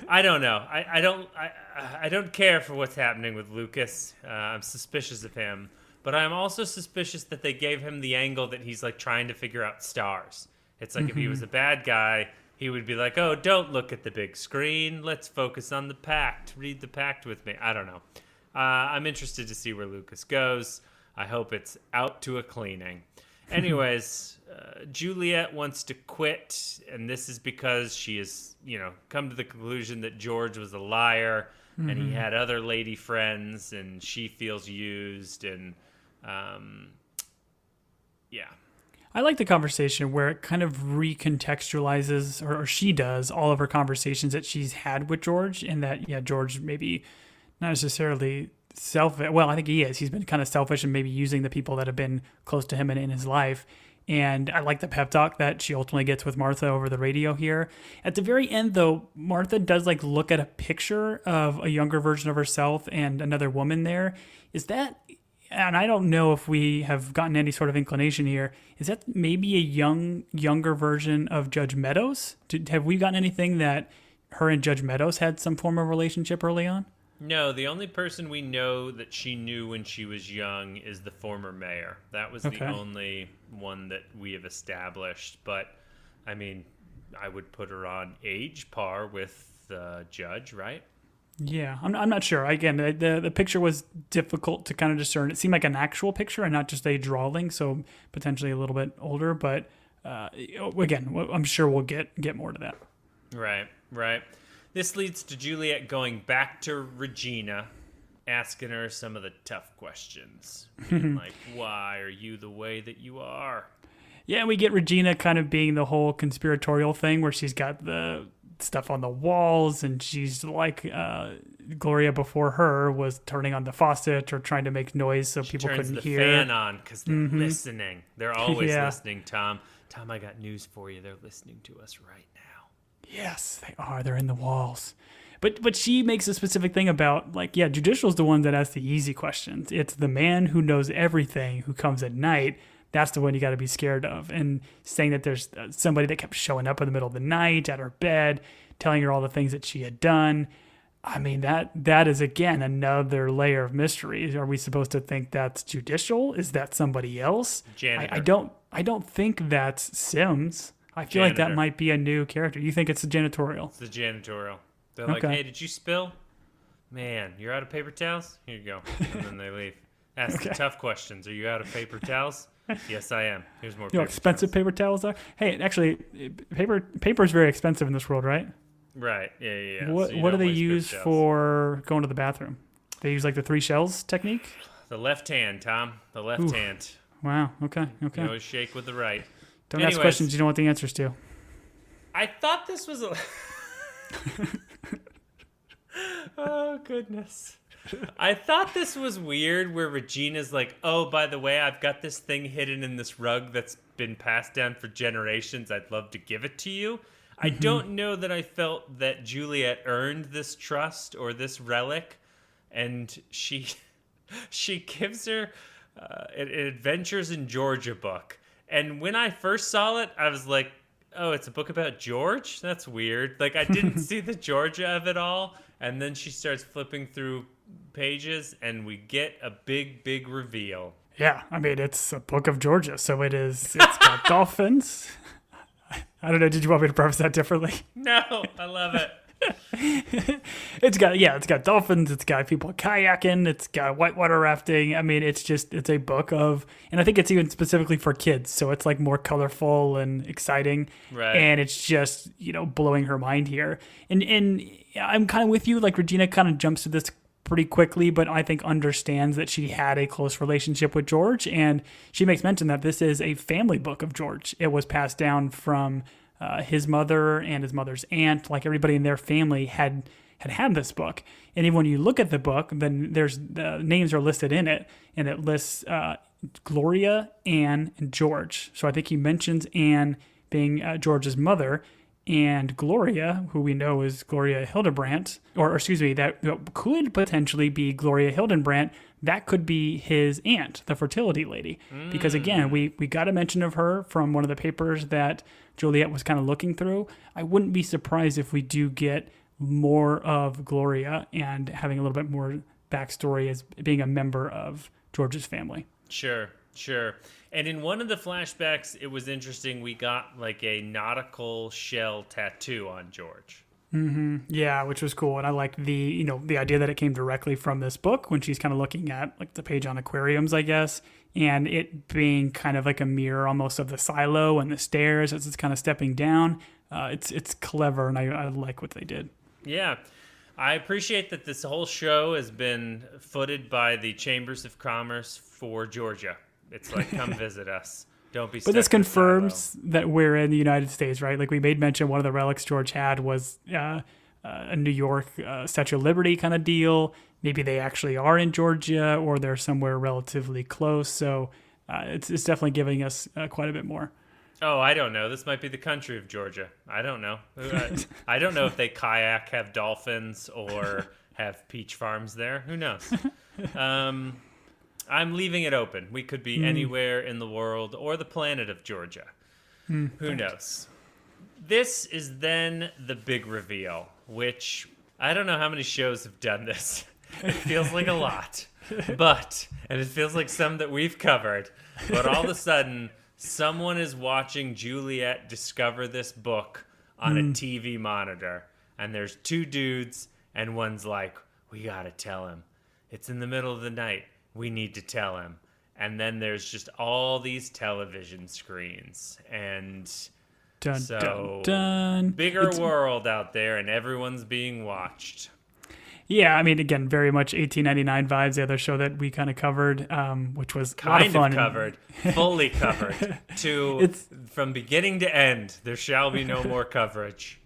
Speaker 1: I don't know. I don't care for what's happening with Lucas. I'm suspicious of him. But I'm also suspicious that they gave him the angle that he's like trying to figure out stars. It's like if he was a bad guy, he would be like, oh, don't look at the big screen. Let's focus on the pact. Read the pact with me. I don't know. I'm interested to see where Lucas goes. I hope it's out to a cleaning. Anyways, Juliette wants to quit, and this is because she has, come to the conclusion that George was a liar, and he had other lady friends, and she feels used, and yeah.
Speaker 2: I like the conversation where it kind of recontextualizes, or she does, all of her conversations that she's had with George, and that, George maybe not necessarily selfish. Well, I think he is. He's been kind of selfish and maybe using the people that have been close to him and in his life. And I like the pep talk that she ultimately gets with Martha over the radio here. At the very end, though, Martha does like look at a picture of a younger version of herself and another woman there. Is that, and I don't know if we have gotten any sort of inclination here, is that maybe a younger version of Judge Meadows? Have we gotten anything that her and Judge Meadows had some form of relationship early on?
Speaker 1: No, the only person we know that she knew when she was young is the former mayor. That was the only one that we have established. But, I mean, I would put her on age par with the judge, right?
Speaker 2: Yeah, I'm not sure. Again, the picture was difficult to kind of discern. It seemed like an actual picture and not just a drawing, so potentially a little bit older. But, again, I'm sure we'll get more to that.
Speaker 1: Right. This leads to Juliette going back to Regina, asking her some of the tough questions. Like, why are you the way that you are?
Speaker 2: Yeah, we get Regina kind of being the whole conspiratorial thing where she's got the stuff on the walls, and she's like Gloria before her was turning on the faucet or trying to make noise so people couldn't hear.
Speaker 1: Turns the fan on because they're listening. They're always listening, Tom. Tom, I got news for you. They're listening to us right now.
Speaker 2: Yes, they are. They're in the walls. But she makes a specific thing about, like, judicial's the one that asks the easy questions. It's the man who knows everything who comes at night, that's the one you got to be scared of. And saying that there's somebody that kept showing up in the middle of the night at her bed, telling her all the things that she had done. I mean, that is, again, another layer of mystery. Are we supposed to think that's judicial? Is that somebody else?
Speaker 1: Janitor.
Speaker 2: I don't think that's Sims. I feel like that might be a new character. You think it's the janitorial?
Speaker 1: It's the janitorial. They're like, hey, did you spill? Man, you're out of paper towels? Here you go. And then they leave. Ask the tough questions. Are you out of paper towels? Yes, I am. Here's more.
Speaker 2: You know, expensive paper towels are. Hey, actually, paper is very expensive in this world, right?
Speaker 1: Right. Yeah.
Speaker 2: What do they use for going to the bathroom? They use like the 3 shells technique?
Speaker 1: The left hand, Tom. The left hand.
Speaker 2: Wow. Okay.
Speaker 1: You always shake with the right.
Speaker 2: Don't ask questions you don't want the answers to.
Speaker 1: I thought this was a... Oh, goodness. I thought this was weird where Regina's like, oh, by the way, I've got this thing hidden in this rug that's been passed down for generations. I'd love to give it to you. I don't know that I felt that Juliette earned this trust or this relic, and she gives her an Adventures in Georgia book. And when I first saw it, I was like, oh, it's a book about George? That's weird. Like, I didn't see the Georgia of it all. And then she starts flipping through pages, and we get a big reveal.
Speaker 2: Yeah, I mean, it's a book of Georgia, so it's got dolphins. I don't know. Did you want me to preface that differently?
Speaker 1: No, I love it.
Speaker 2: It's got dolphins. It's got people kayaking. It's got whitewater rafting. I mean, it's a book of, and I think it's even specifically for kids. So it's like more colorful and exciting.
Speaker 1: Right.
Speaker 2: And it's just, blowing her mind here. And I'm kind of with you. Like Regina kind of jumps to this pretty quickly, but I think understands that she had a close relationship with George, and she makes mention that this is a family book of George. It was passed down from his mother and his mother's aunt. Like everybody in their family had this book, and even when you look at the book, then there's the names are listed in it, and it lists Gloria, Anne, and George. So I think he mentions Anne being George's mother. And Gloria, who we know is Gloria Hildebrandt, that could potentially be Gloria Hildenbrandt, that could be his aunt, the fertility lady. Because again, we got a mention of her from one of the papers that Juliette was kind of looking through. I wouldn't be surprised if we do get more of Gloria and having a little bit more backstory as being a member of George's family.
Speaker 1: Sure. And in one of the flashbacks, it was interesting. We got like a nautical shell tattoo on George.
Speaker 2: Mm-hmm. Yeah, which was cool. And I like the idea that it came directly from this book when she's kind of looking at like the page on aquariums, I guess, and it being kind of like a mirror almost of the silo and the stairs as it's kind of stepping down. It's clever, and I like what they did.
Speaker 1: Yeah. I appreciate that this whole show has been footed by the Chambers of Commerce for Georgia. It's like, come visit us. Don't be stuck.
Speaker 2: But this confirms that we're in the United States, right? Like we made mention, one of the relics George had was a New York Statue of Liberty kind of deal. Maybe they actually are in Georgia, or they're somewhere relatively close. So it's definitely giving us quite a bit more.
Speaker 1: Oh, I don't know. This might be the country of Georgia. I don't know. I don't know if they kayak, have dolphins, or have peach farms there. Who knows? I'm leaving it open. We could be anywhere in the world or the planet of Georgia. Who knows? This is then the big reveal, which I don't know how many shows have done this. It feels like a lot. And it feels like some that we've covered. But all of a sudden, someone is watching Juliette discover this book on a TV monitor. And there's 2 dudes, and one's like, we gotta tell him. It's in the middle of the night. We need to tell him. And then there's just all these television screens. And bigger world out there, and everyone's being watched.
Speaker 2: Yeah, I mean, again, very much 1899 vibes, the other show that we kind of covered, which was
Speaker 1: kind
Speaker 2: of fun.
Speaker 1: Covered, fully covered. From beginning to end, there shall be no more coverage.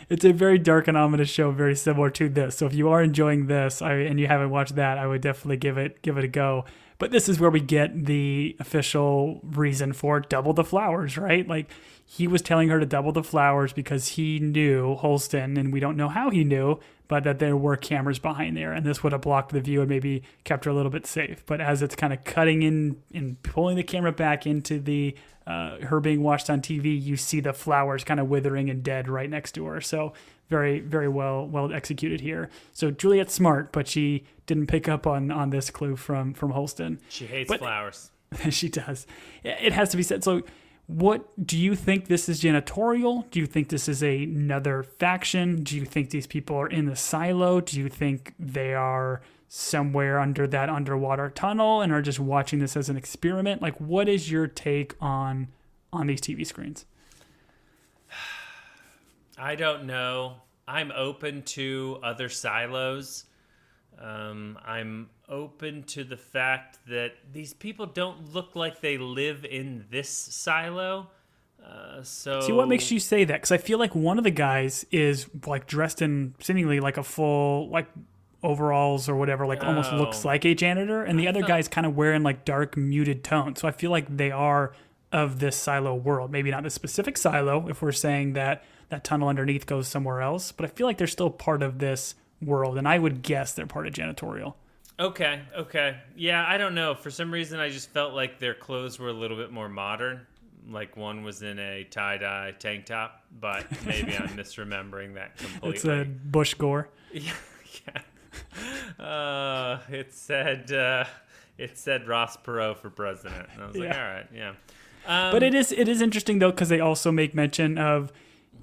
Speaker 2: It's a very dark and ominous show, very similar to this. So if you are enjoying this and you haven't watched that, I would definitely give it a go. But this is where we get the official reason for double the flowers, right? Like, he was telling her to double the flowers because he knew Holston, and we don't know how he knew, but that there were cameras behind there, and this would have blocked the view and maybe kept her a little bit safe. But as it's kind of cutting in and pulling the camera back into the her being watched on TV, you see the flowers kind of withering and dead right next to her. So very, very well executed here. So Juliette's smart, but she didn't pick up on this clue from Holston.
Speaker 1: She hates flowers.
Speaker 2: She does. It has to be said. So what do you think this is janitorial? Do you think this is another faction? Do you think these people are in the silo? Do you think they are somewhere under that underwater tunnel and are just watching this as an experiment? Like, what is your take on these TV screens?
Speaker 1: I don't know. I'm open to other silos. I'm open to the fact that these people don't look like they live in this silo.
Speaker 2: See, what makes you say that? Because I feel like one of the guys is like dressed in seemingly like a full like overalls or whatever, like almost looks like a janitor, and the other guy's kind of wearing like dark muted tones. So I feel like they are of this silo world. Maybe not the specific silo if we're saying that tunnel underneath goes somewhere else, but I feel like they're still part of this world, and I would guess they're part of janitorial.
Speaker 1: Okay. Yeah, I don't know. For some reason, I just felt like their clothes were a little bit more modern. Like one was in a tie-dye tank top, but maybe I'm misremembering that completely.
Speaker 2: It's a Bush Gore.
Speaker 1: Yeah. It said Ross Perot for president. And I was like, all right, yeah.
Speaker 2: But it is interesting though, because they also make mention of,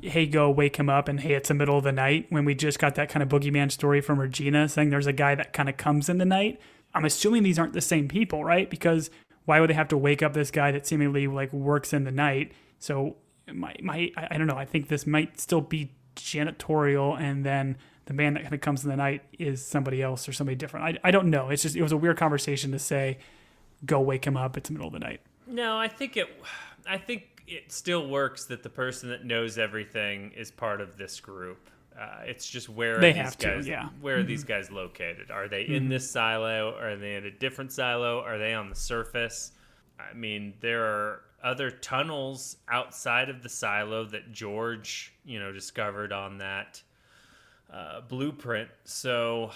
Speaker 2: hey, go wake him up, and hey, it's the middle of the night, when we just got that kind of boogeyman story from Regina saying there's a guy that kind of comes in the night. I'm assuming these aren't the same people, right? Because why would they have to wake up this guy that seemingly like works in the night? So I don't know. I think this might still be janitorial, and then the man that kind of comes in the night is somebody else or somebody different. I don't know. It's just, it was a weird conversation to say, go wake him up. It's the middle of the night.
Speaker 1: No, I think it still works that the person that knows everything is part of this group. It's just where are these guys located? Are they in this silo? Are they in a different silo? Are they on the surface? I mean, there are other tunnels outside of the silo that George, discovered on that blueprint. So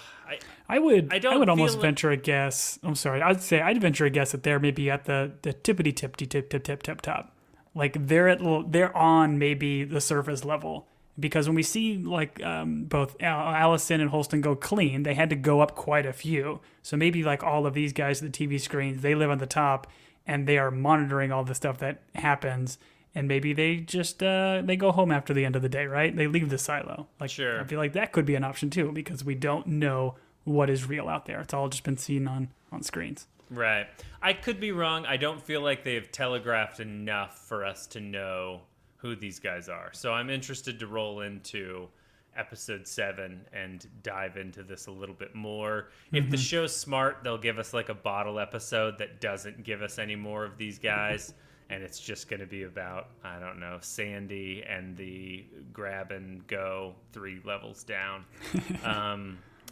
Speaker 2: I would almost venture a guess. I'm sorry. I'd venture a guess that they're maybe at the tippity tip top. Like they're on maybe the surface level, because when we see like both Allison and Holston go clean, they had to go up quite a few. So maybe like all of these guys at the TV screens, they live on the top and they are monitoring all the stuff that happens. And maybe they just they go home after the end of the day, right? They leave the silo. Like, sure. I feel like that could be an option too, because we don't know what is real out there. It's all just been seen on screens.
Speaker 1: Right. I could be wrong. I don't feel like they've telegraphed enough for us to know who these guys are. So I'm interested to roll into episode 7 and dive into this a little bit more. If the show's smart, they'll give us like a bottle episode that doesn't give us any more of these guys. And it's just going to be about, I don't know, Sandy and the grab and go 3 levels down.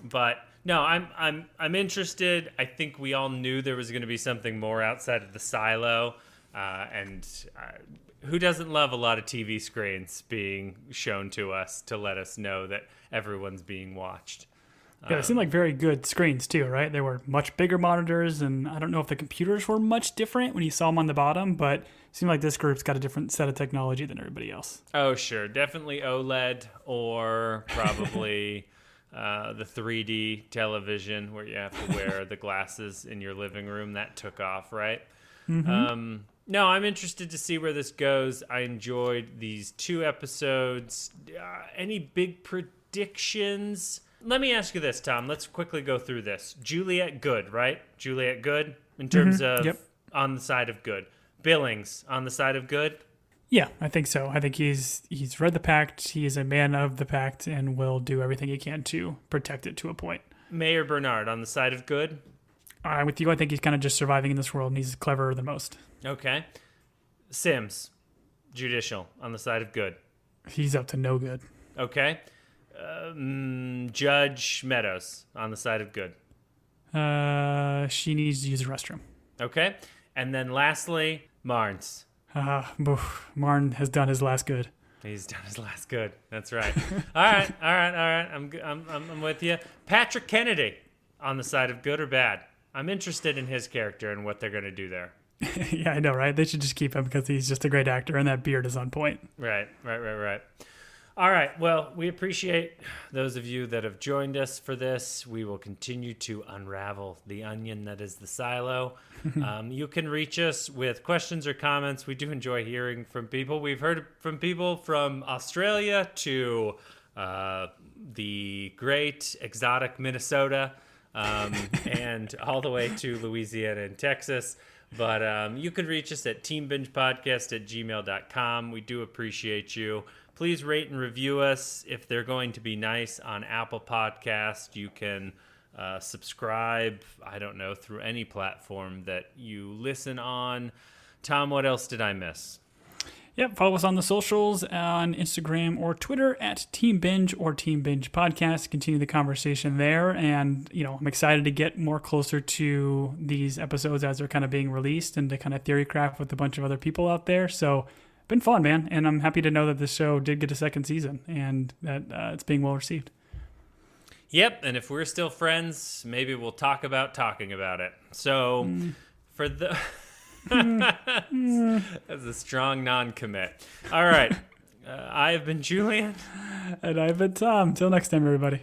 Speaker 1: But no, I'm interested. I think we all knew there was going to be something more outside of the silo. And who doesn't love a lot of TV screens being shown to us to let us know that everyone's being watched?
Speaker 2: Yeah, they seem like very good screens too, right? They were much bigger monitors, and I don't know if the computers were much different when you saw them on the bottom, but it seemed like this group's got a different set of technology than everybody else.
Speaker 1: Oh, sure. Definitely OLED, or probably the 3D television where you have to wear the glasses in your living room. That took off, right? No, I'm interested to see where this goes. I enjoyed these 2 episodes. Any big predictions? Let me ask you this, Tom. Let's quickly go through this. Juliette, good, right? Juliette, good in terms of on the side of good. Billings, on the side of good?
Speaker 2: Yeah, I think so. I think he's read the pact. He is a man of the pact and will do everything he can to protect it to a point.
Speaker 1: Mayor Bernard, on the side of good?
Speaker 2: I'm with you. I think he's kind of just surviving in this world, and he's cleverer than most.
Speaker 1: Okay. Sims, judicial, on the side of good.
Speaker 2: He's up to no good.
Speaker 1: Okay. Judge Meadows, on the side of good.
Speaker 2: She needs to use the restroom.
Speaker 1: Okay. And then lastly, Marnes.
Speaker 2: Marn has done his last good.
Speaker 1: He's done his last good. That's right. All right. I'm with you. Patrick Kennedy on the side of good or bad. I'm interested in his character and what they're going to do there.
Speaker 2: Yeah, I know, right? They should just keep him because he's just a great actor and that beard is on point.
Speaker 1: Right. All right. Well, we appreciate those of you that have joined us for this. We will continue to unravel the onion that is the silo. You can reach us with questions or comments. We do enjoy hearing from people. We've heard from people from Australia to the great exotic Minnesota and all the way to Louisiana and Texas. But you could reach us at teambingepodcast@gmail.com. We do appreciate you. Please rate and review us. If they're going to be nice on Apple Podcast, you can subscribe, I don't know, through any platform that you listen on. Tom, what else did I miss?
Speaker 2: Yep, follow us on the socials on Instagram or Twitter at Team Binge or Team Binge Podcast. Continue the conversation there. And, I'm excited to get more closer to these episodes as they're kind of being released and to kind of theory craft with a bunch of other people out there. So, been fun, man. And I'm happy to know that this show did get a second season and that it's being well received.
Speaker 1: Yep, and if we're still friends, maybe we'll talk about talking about it. So, for the... That's a strong non-commit. All right. I have been Julian.
Speaker 2: And I've been Tom. Till next time, everybody.